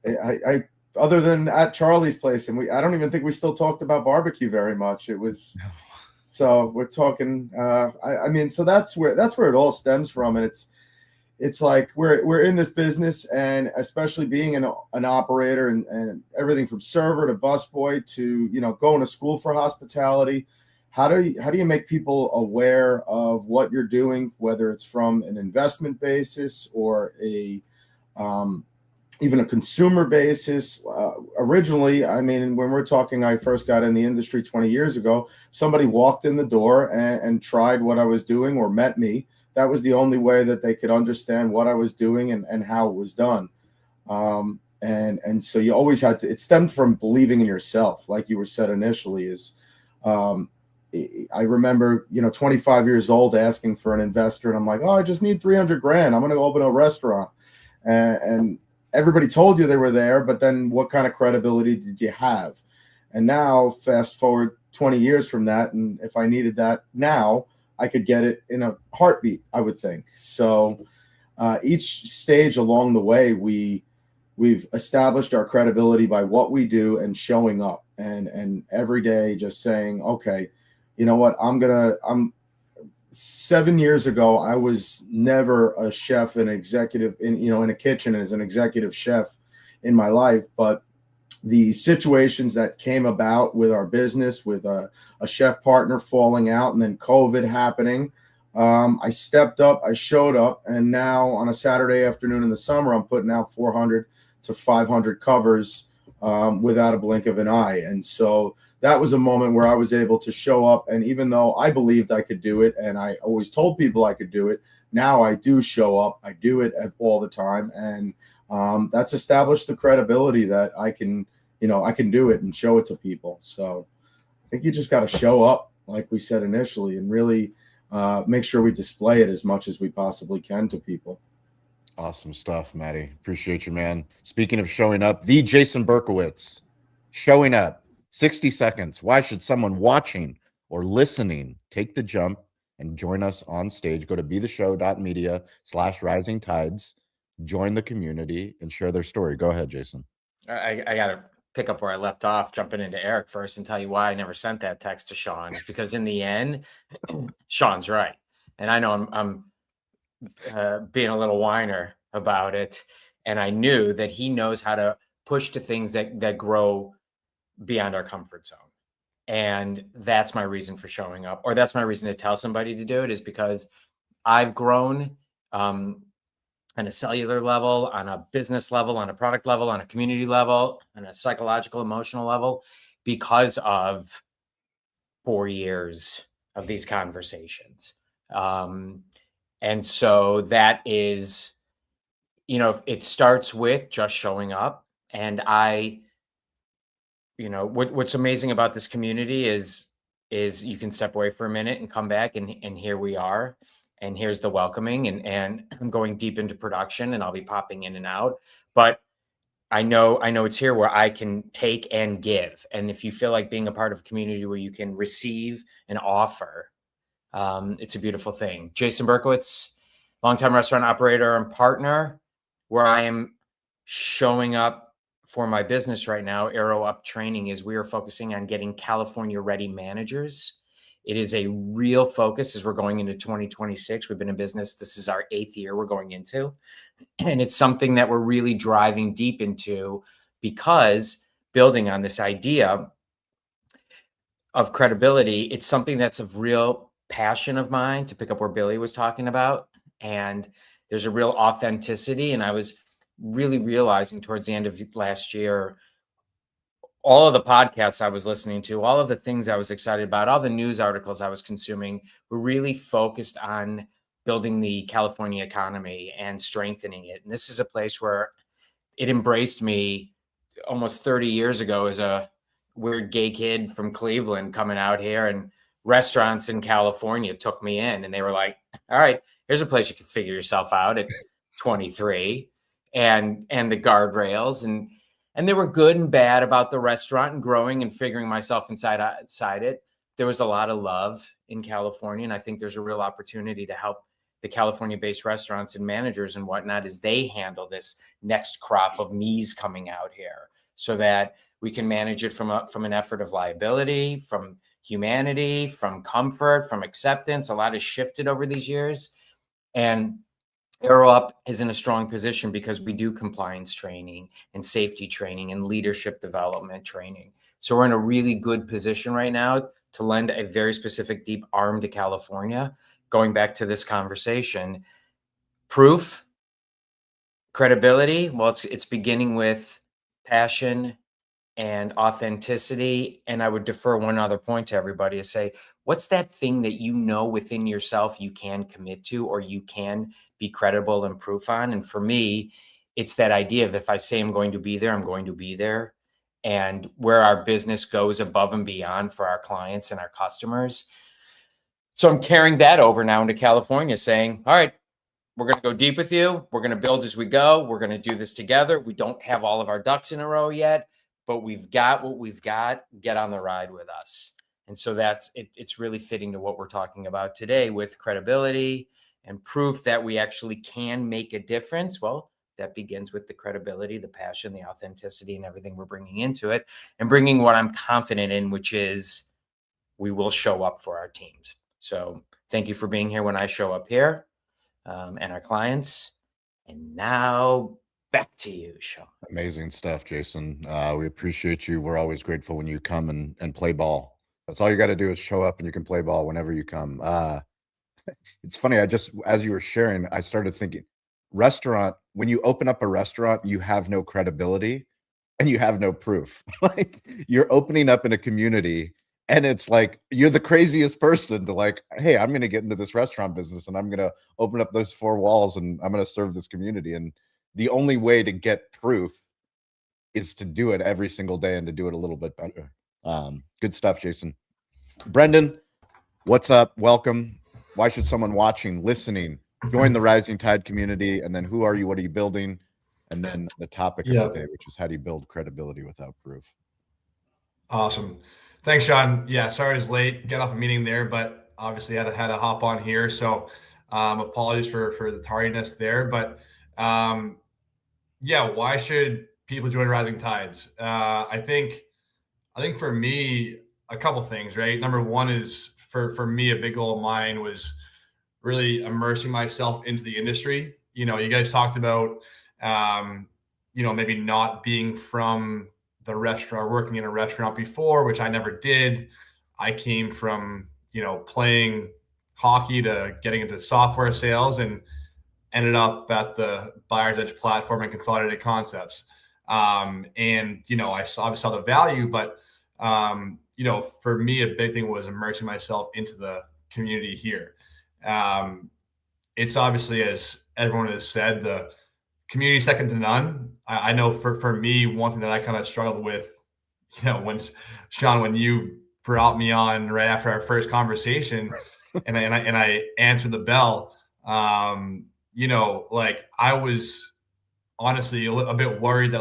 I other than at Charlie's place, and I don't even think we still talked about barbecue very much. It was so we're talking. I mean, so that's where it all stems from, and it's like we're in this business, and especially being an operator and everything from server to busboy to going to school for hospitality. How do you make people aware of what you're doing, whether it's from an investment basis or even a consumer basis? Originally, I mean, when we're talking, I first got in the industry 20 years ago. Somebody walked in the door and tried what I was doing or met me. That was the only way that they could understand what I was doing and how it was done. And so you always had to. It stemmed from believing in yourself, like you were said initially. I remember, 25 years old asking for an investor, and I'm like, oh, I just need 300 grand. I'm going to open a restaurant. And everybody told you they were there, but then what kind of credibility did you have? And now fast forward 20 years from that. And if I needed that now, I could get it in a heartbeat, I would think. So each stage along the way, we've established our credibility by what we do and showing up and every day just saying, okay, you know what, I'm 7 years ago, I was never a chef and executive in a kitchen as an executive chef in my life. But the situations that came about with our business, with a chef partner falling out and then COVID happening, I stepped up, I showed up, and now on a Saturday afternoon in the summer, I'm putting out 400 to 500 covers without a blink of an eye. And so that was a moment where I was able to show up. And even though I believed I could do it, and I always told people I could do it, now I do show up. I do it all the time. And that's established the credibility that I can do it and show it to people. So I think you just got to show up, like we said initially, and really make sure we display it as much as we possibly can to people. Awesome stuff, Matty. Appreciate you, man. Speaking of showing up, the Jason Berkowitz showing up. 60 seconds. Why should someone watching or listening take the jump and join us on stage? Go to betheshow.media/rising tides, join the community, and share their story. Go ahead, Jason. I got to pick up where I left off, jumping into Eric first, and tell you why I never sent that text to Shawn. It's because in the end, Shawn's right. And I know I'm being a little whiner about it. And I knew that he knows how to push to things that grow beyond our comfort zone. And that's my reason for showing up, or that's my reason to tell somebody to do it, is because I've grown on a cellular level, on a business level, on a product level, on a community level, on a psychological, emotional level, because of 4 years of these conversations. And so that is, it starts with just showing up. And what's amazing about this community is you can step away for a minute and come back, and here we are, and here's the welcoming, and I'm going deep into production, and I'll be popping in and out, but I know it's here where I can take and give. And if you feel like being a part of a community where you can receive and offer, it's a beautiful thing. Jason Berkowitz, longtime restaurant operator and partner, where I am showing up for my business right now, Arrow Up Training, is we are focusing on getting California ready managers It is a real focus as we're going into 2026. We've been in business. This is our 8th year we're going into. And it's something that we're really driving deep into, because building on this idea of credibility, it's something that's of real passion of mine, to pick up where Billy was talking about. And there's a real authenticity. And I was really realizing towards the end of last year, all of the podcasts I was listening to, all of the things I was excited about, all the news articles I was consuming were really focused on building the California economy and strengthening it. And this is a place where it embraced me almost 30 years ago as a weird gay kid from Cleveland coming out here, and restaurants in California took me in, and they were like, all right, here's a place you can figure yourself out at 23, and the guardrails, and they were good and bad about the restaurant and growing and figuring myself inside it. There was a lot of love in California. And I think there's a real opportunity to help the California-based restaurants and managers and whatnot as they handle this next crop of me's coming out here, so that we can manage it from an effort of liability, from humanity, from comfort, from acceptance. A lot has shifted over these years. And Arrow Up is in a strong position because we do compliance training and safety training and leadership development training. So we're in a really good position right now to lend a very specific deep arm to California. Going back to this conversation, proof, credibility, well, it's beginning with passion and authenticity. And I would defer one other point to everybody to say, what's that thing that you know within yourself you can commit to, or you can be credible and proof on? And for me, it's that idea of, if I say I'm going to be there, I'm going to be there. And where our business goes above and beyond for our clients and our customers. So I'm carrying that over now into California, saying, all right, we're going to go deep with you. We're going to build as we go. We're going to do this together. We don't have all of our ducks in a row yet, but we've got what we've got. Get on the ride with us. And so that's it. It's really fitting to what we're talking about today with credibility and proof that we actually can make a difference. Well, that begins with the credibility, the passion, the authenticity, and everything we're bringing into it, and bringing what I'm confident in, which is we will show up for our teams. So thank you for being here when I show up here, and our clients. And now back to you, Shawn. Amazing stuff, Jason. We appreciate you. We're always grateful when you come and play ball. That's all you got to do is show up, and you can play ball whenever you come. It's funny. As you were sharing, I started thinking, restaurant, when you open up a restaurant, you have no credibility and you have no proof. Like, you're opening up in a community, and it's like, you're the craziest person to like, hey, I'm going to get into this restaurant business, and I'm going to open up those 4 walls, and I'm going to serve this community. And the only way to get proof is to do it every single day and to do it a little bit better. Good stuff, Jason. Brendan, what's up? Welcome. Why should someone watching, listening, join the Rising Tide community? And then who are you? What are you building? And then the topic of the day, which is how do you build credibility without proof? Awesome. Thanks, Shawn. Yeah, sorry I was late. Get off a meeting there, but obviously had to hop on here. So apologies for the tardiness there. But yeah, why should people join Rising Tides? I think for me, a couple things, right? Number one is for me, a big goal of mine was really immersing myself into the industry. You know, you guys talked about, maybe not being from the restaurant, working in a restaurant before, which I never did. I came from, playing hockey to getting into software sales, and ended up at the Buyer's Edge platform and Consolidated Concepts. I saw the value, but, for me, a big thing was immersing myself into the community here. It's obviously, as everyone has said, the community second to none. I know for me, one thing that I kind of struggled with, when Shawn, when you brought me on right after our first conversation, and I answered the bell, I was honestly a bit worried that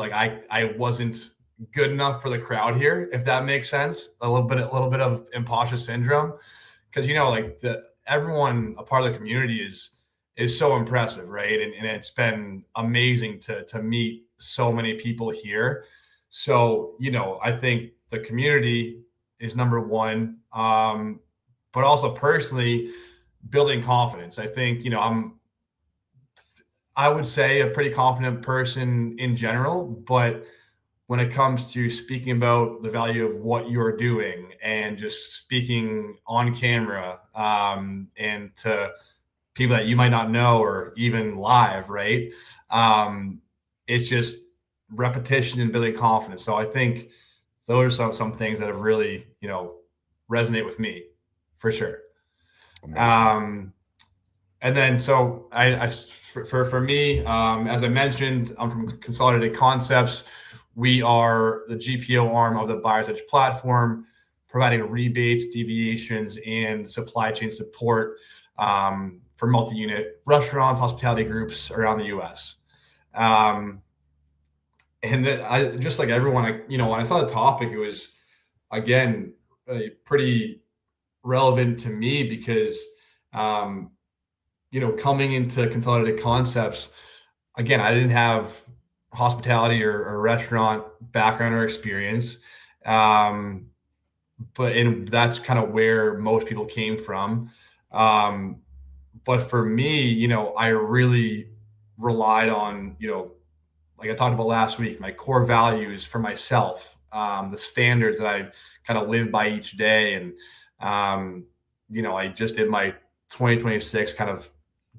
I wasn't good enough for the crowd here, if that makes sense. A little bit of imposter syndrome, because everyone a part of the community is so impressive, right? And it's been amazing to meet so many people here. So I think the community is number one. but also personally building confidence. I think, you know, I would say a pretty confident person in general, but when it comes to speaking about the value of what you're doing and just speaking on camera, and to people that you might not know or even live, right? It's just repetition and building confidence. So I think those are some things that have really, you know, resonate with me for sure. Amazing. And then, so for me, as I mentioned, I'm from Consolidated Concepts. We are the GPO arm of the Buyer's Edge platform, providing rebates, deviations, and supply chain support for multi-unit restaurants, hospitality groups around the U.S. And that I just like everyone, you know, when I saw the topic, it was again pretty relevant to me because you know, coming into Consolidated Concepts, again, I didn't have hospitality or restaurant background or experience. But that's kind of where most people came from. But for me, you know, I really relied on, you know, like I talked about last week, my core values for myself, the standards that I kind of live by each day. And, you know, I just did my 2026 kind of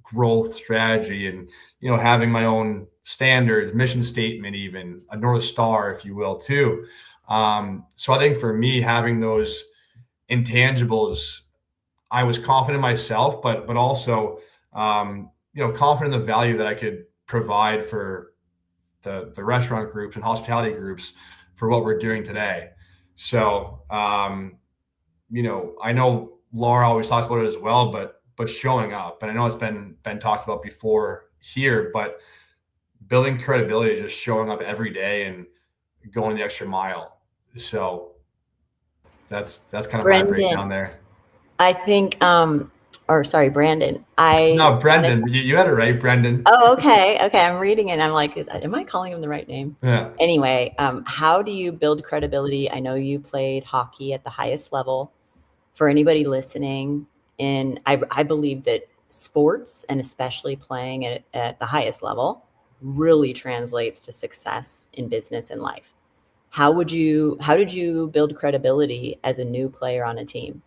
growth strategy and, you know, having my own standards, mission statement, even a North Star, if you will, too. So I think for me, having those intangibles, I was confident in myself, but also, you know, confident in the value that I could provide for the restaurant groups and hospitality groups for what we're doing today. So, you know, I know Laura always talks about it as well, but showing up, and I know it's been talked about before here, but building credibility is just showing up every day and going the extra mile. So that's kind of my breakdown there. I think, or sorry, Brandon. No, Brendan. You had it right, Brendan. Oh, okay. Okay. I'm reading it. I'm like, am I calling him the right name? Yeah. Anyway, how do you build credibility? I know you played hockey at the highest level. For anybody listening, and I believe that sports, and especially playing at the highest level, really translates to success in business and life. How did you build credibility as a new player on a team?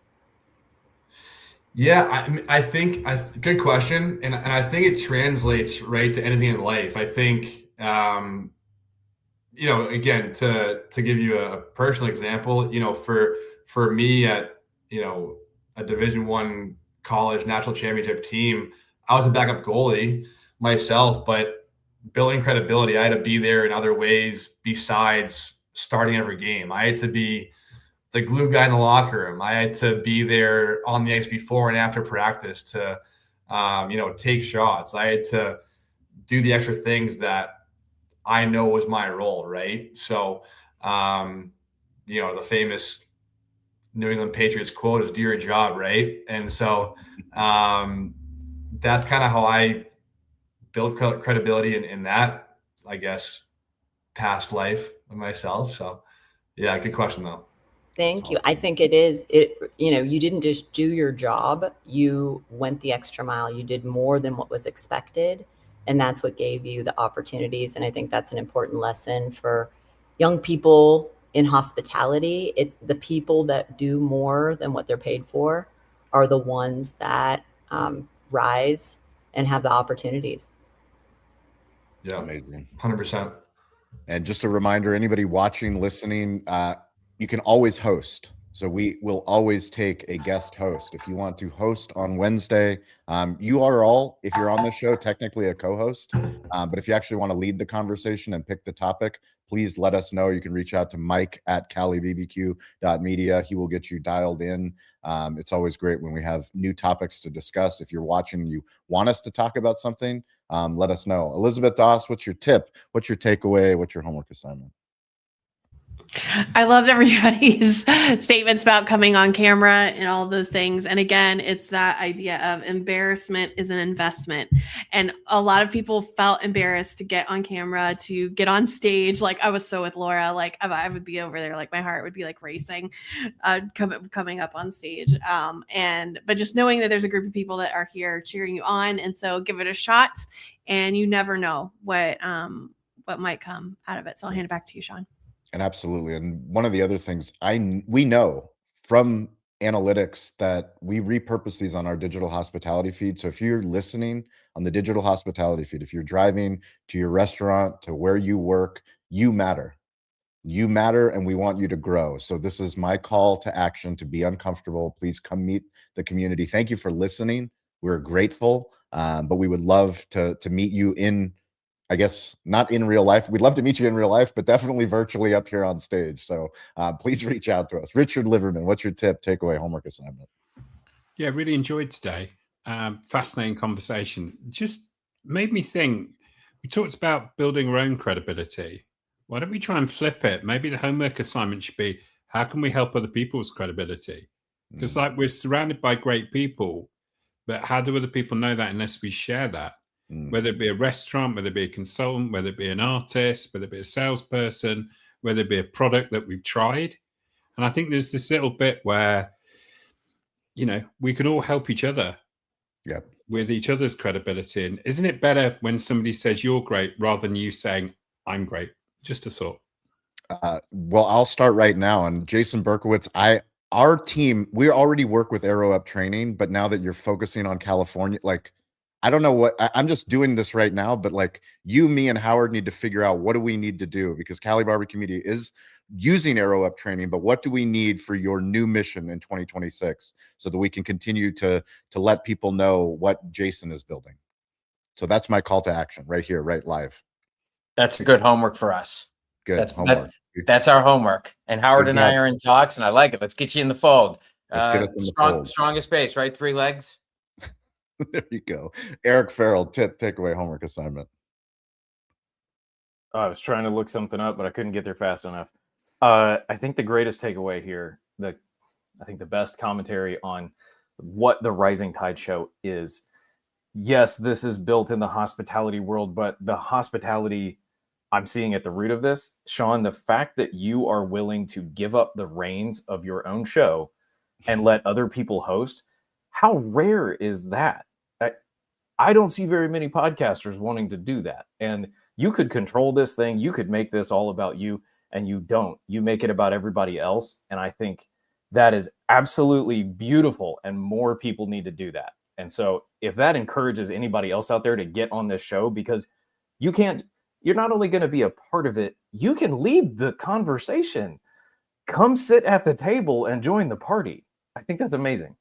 Yeah, I think good question, and I think it translates right to anything in life. I think, you know, again, to give you a personal example, you know, for me at, you know, a Division I college national championship team, I was a backup goalie myself, but building credibility, I had to be there in other ways besides starting every game. I had to be the glue guy in the locker room. I had to be there on the ice before and after practice to, you know, take shots. I had to do the extra things that I know was my role, right? So, you know, the famous New England Patriots quote is "Do your job," right? And so that's kind of how I build credibility in that, I guess, past life of myself. So, yeah, good question though. Thank you. I think you know, you didn't just do your job, you went the extra mile. You did more than what was expected. And that's what gave you the opportunities. And I think that's an important lesson for young people in hospitality. It's the people that do more than what they're paid for are the ones that rise and have the opportunities. Yeah, amazing. 100%. And just a reminder, anybody watching, listening, you can always host. So we will always take a guest host. If you want to host on Wednesday, you are all, if you're on the show, technically a co-host. But if you actually want to lead the conversation and pick the topic, please let us know. You can reach out to Mike at calibbq.media. He will get you dialed in. It's always great when we have new topics to discuss. If you're watching and you want us to talk about something, let us know. Elizabeth Doss, what's your tip? What's your takeaway? What's your homework assignment? I loved everybody's statements about coming on camera and all those things. And again, it's that idea of embarrassment is an investment. And a lot of people felt embarrassed to get on camera, to get on stage. Like I was so with Laura, like I would be over there, like my heart would be like racing, coming up on stage. But just knowing that there's a group of people that are here cheering you on. And so give it a shot, and you never know what might come out of it. So I'll hand it back to you, Shawn. And absolutely. And one of the other things we know from analytics that we repurpose these on our digital hospitality feed. So if you're listening on the digital hospitality feed, if you're driving to your restaurant, to where you work, you matter. You matter, and we want you to grow. So this is my call to action: to be uncomfortable. Please come meet the community. Thank you for listening. We're grateful, but we would love to meet you in, I guess, not in real life. We'd love to meet you in real life, but definitely virtually up here on stage. So please reach out to us. Richard Liverman, what's your tip, takeaway, homework assignment? Yeah, really enjoyed today. Fascinating conversation. Just made me think, we talked about building our own credibility. Why don't we try and flip it? Maybe the homework assignment should be, how can we help other people's credibility? Because like we're surrounded by great people, but how do other people know that unless we share that? Whether it be a restaurant, whether it be a consultant, whether it be an artist, whether it be a salesperson, whether it be a product that we've tried. And I think there's this little bit where, we can all help each other with each other's credibility. And isn't it better when somebody says you're great rather than you saying I'm great? Just a thought. Well, I'll start right now. And Jason Berkowitz, our team, we already work with Arrow Up Training, but now that you're focusing on California, like, I don't know what I'm just doing this right now, but like you, me, and Howard need to figure out what do we need to do, because Cali Barbecue Media is using Arrow Up Training, but what do we need for your new mission in 2026 so that we can continue to let people know what Jason is building? So that's my call to action right here, right live. That's good homework for us. Good. That's homework. That's our homework. And Howard and I are in talks, and I like it. Let's get you in the fold. Let's get us in the fold. Strongest base, right? 3 legs. There you go. Eric Farrell, takeaway, homework assignment. I was trying to look something up, but I couldn't get there fast enough. I think the greatest takeaway here, I think the best commentary on what the Rising Tide show is. Yes, this is built in the hospitality world, but the hospitality I'm seeing at the root of this, Shawn, the fact that you are willing to give up the reins of your own show and let other people host, how rare is that? I don't see very many podcasters wanting to do that. And you could control this thing. You could make this all about you, and you don't. You make it about everybody else. And I think that is absolutely beautiful, and more people need to do that. And so if that encourages anybody else out there to get on this show, because you're not only going to be a part of it, you can lead the conversation. Come sit at the table and join the party. I think that's amazing.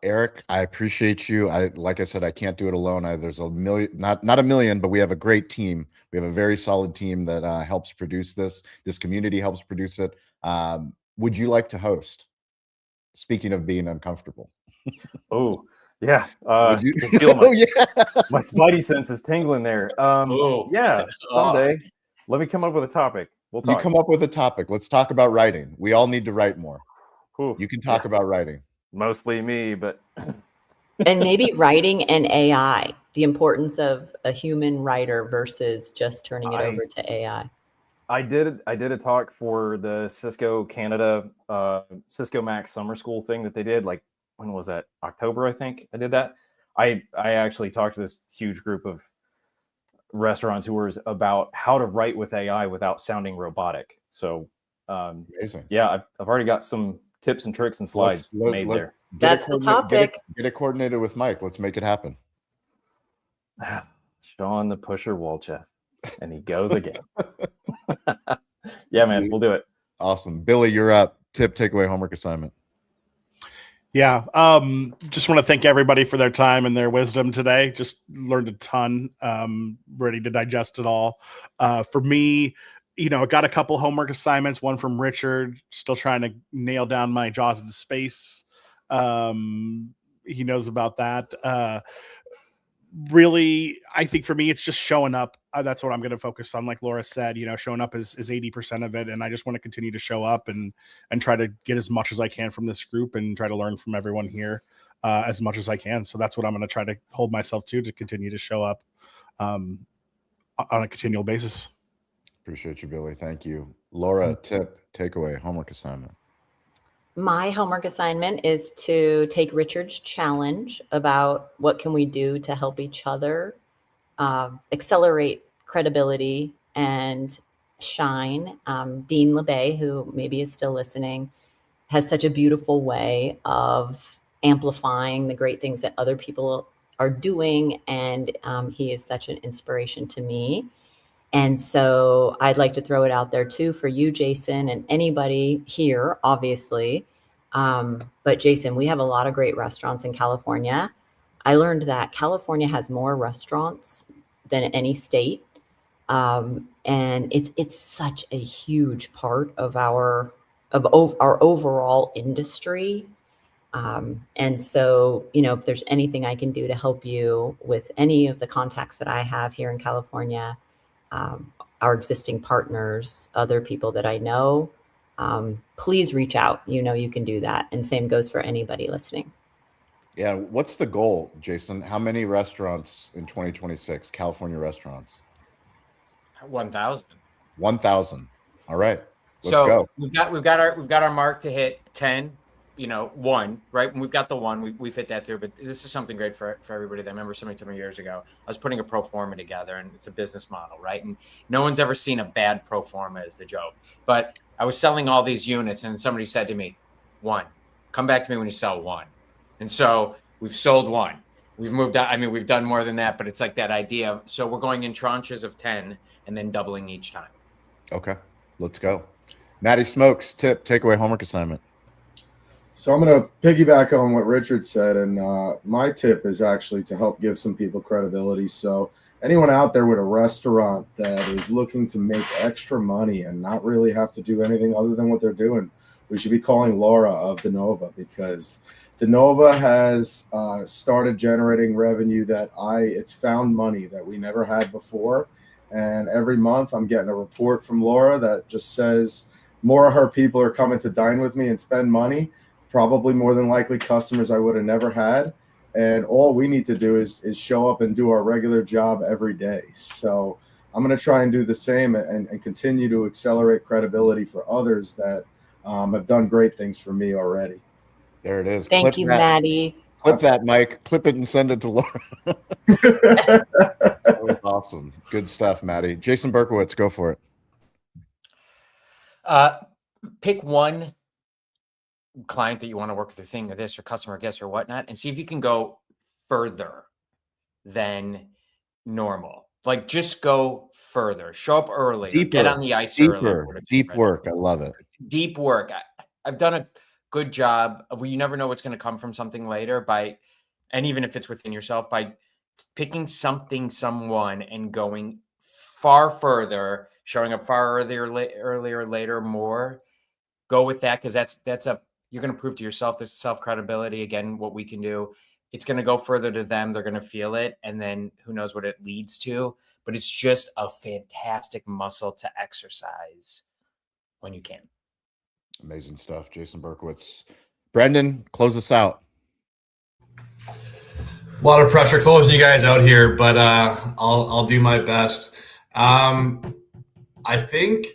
Eric, I appreciate you. Like I said, I can't do it alone. There's a million, not a million, but we have a great team. We have a very solid team that helps produce this. This community helps produce it. Would you like to host? Speaking of being uncomfortable. Oh, yeah. Would you? I can feel my spidey sense is tingling there. Yeah, someday. Let me come up with a topic. We'll talk. You come up with a topic. Let's talk about writing. We all need to write more. Ooh, you can talk about writing. Mostly me, but and maybe writing and AI, the importance of a human writer versus just turning it over to AI. I did a talk for the Cisco Canada Cisco Max summer school thing that they did. Like, when was that? October, I think I did that. I actually talked to this huge group of restaurateurs about how to write with AI without sounding robotic. So amazing. Yeah, I've already got some tips and tricks and slides made there. That's the topic. Get it coordinated with Mike. Let's make it happen. Shawn the Pusher Walchef. And he goes again. Yeah, man, we'll do it. Awesome. Billy, you're up. Tip, takeaway, homework assignment. Yeah. Just want to thank everybody for their time and their wisdom today. Just learned a ton. Ready to digest it all. For me, I got a couple homework assignments, one from Richard, still trying to nail down my Jaws of Space. He knows about that. really, I think for me, it's just showing up. That's what I'm going to focus on. Like Laura said, showing up is 80% of it. And I just want to continue to show up and try to get as much as I can from this group and try to learn from everyone here as much as I can. So that's what I'm going to try to hold myself to continue to show up on a continual basis. Appreciate you, Billy. Thank you. Laura, tip, takeaway, homework assignment. My homework assignment is to take Richard's challenge about what can we do to help each other accelerate credibility and shine. Dean LeBay, who maybe is still listening, has such a beautiful way of amplifying the great things that other people are doing. And he is such an inspiration to me. And so I'd like to throw it out there too for you, Jason, and anybody here, obviously. But Jason, we have a lot of great restaurants in California. I learned that California has more restaurants than any state. And it's such a huge part of our overall industry. And so, if there's anything I can do to help you with any of the contacts that I have here in California, our existing partners, other people that I know, please reach out. You can do that. And same goes for anybody listening. Yeah. What's the goal, Jason? How many restaurants in 2026, California restaurants? 1,000. 1,000. All right. Let's So go. we've got our mark to hit 10. 1, right? When we've got the 1, we've hit that through. But this is something great for everybody. I remember somebody told me years ago, I was putting a pro forma together, and it's a business model, right? And no one's ever seen a bad pro forma as the joke. But I was selling all these units, and somebody said to me, 1, come back to me when you sell 1. And so we've sold 1. We've moved on. I mean, we've done more than that, but it's like that idea of, so we're going in tranches of 10 and then doubling each time. Okay, let's go. Maddie Smokes, tip, takeaway, homework assignment. So I'm going to piggyback on what Richard said, and my tip is actually to help give some people credibility. So anyone out there with a restaurant that is looking to make extra money and not really have to do anything other than what they're doing, we should be calling Laura of DeNova, because DeNova has started generating revenue it's found money that we never had before. And every month I'm getting a report from Laura that just says more of her people are coming to dine with me and spend money. Probably more than likely customers I would have never had. And all we need to do is show up and do our regular job every day. So I'm going to try and do the same and continue to accelerate credibility for others that have done great things for me already. There it is. Thank you, Maddie. Clip that, Mike. Clip it and send it to Laura. That was awesome. Good stuff, Maddie. Jason Berkowitz, go for it. Pick one client that you want to work with, or thing, or this, or customer, guest, or whatnot, and see if you can go further than normal. Like, just go further. Show up early. Deeper, get on the ice early. Deep work. I love it. Deep work. I've done a good job of, you never know what's going to come from something later and even if it's within yourself, by picking someone and going far further, showing up far earlier, later, more. Go with that, because you're going to prove to yourself this self-credibility. Again, what we can do, it's going to go further to them. They're going to feel it. And then who knows what it leads to, but it's just a fantastic muscle to exercise when you can. Amazing stuff. Jason Berkowitz. Brendan, close us out. A lot of pressure closing you guys out here, but I'll do my best. I think,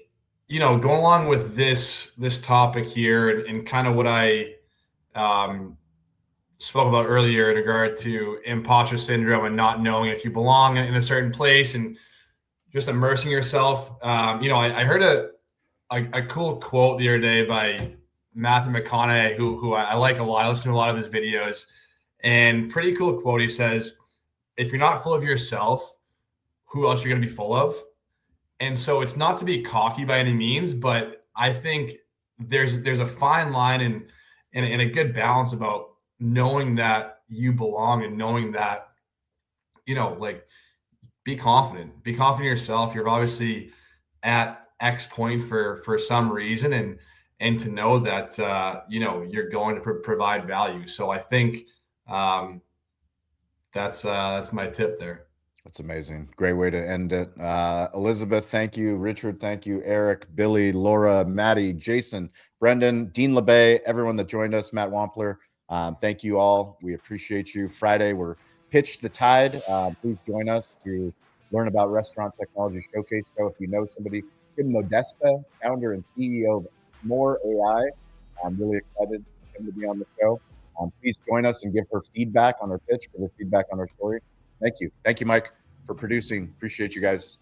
going along with this topic here and kind of what I spoke about earlier in regard to imposter syndrome and not knowing if you belong in a certain place and just immersing yourself. I heard a cool quote the other day by Matthew McConaughey, who I like a lot. I listen to a lot of his videos, and pretty cool quote. He says, if you're not full of yourself, who else are you going to be full of? And so it's not to be cocky by any means, but I think there's a fine line and a good balance about knowing that you belong and knowing that, be confident in yourself. You're obviously at X point for some reason, and to know that, you're going to provide value. So I think that's my tip there. That's amazing. Great way to end it. Elizabeth, thank you. Richard, thank you. Eric, Billy, Laura, Maddie, Jason, Brendan, Dean LeBay, everyone that joined us, Matt Wampler. Thank you all. We appreciate you. Friday, we're Pitch the Tide. Please join us to learn about Restaurant Technology Showcase Show. If you know somebody, Kim Modesta, founder and CEO of More AI. I'm really excited for him to be on the show. Please join us and give her feedback on her pitch, give her feedback on her story. Thank you. Thank you, Mike, for producing. Appreciate you guys.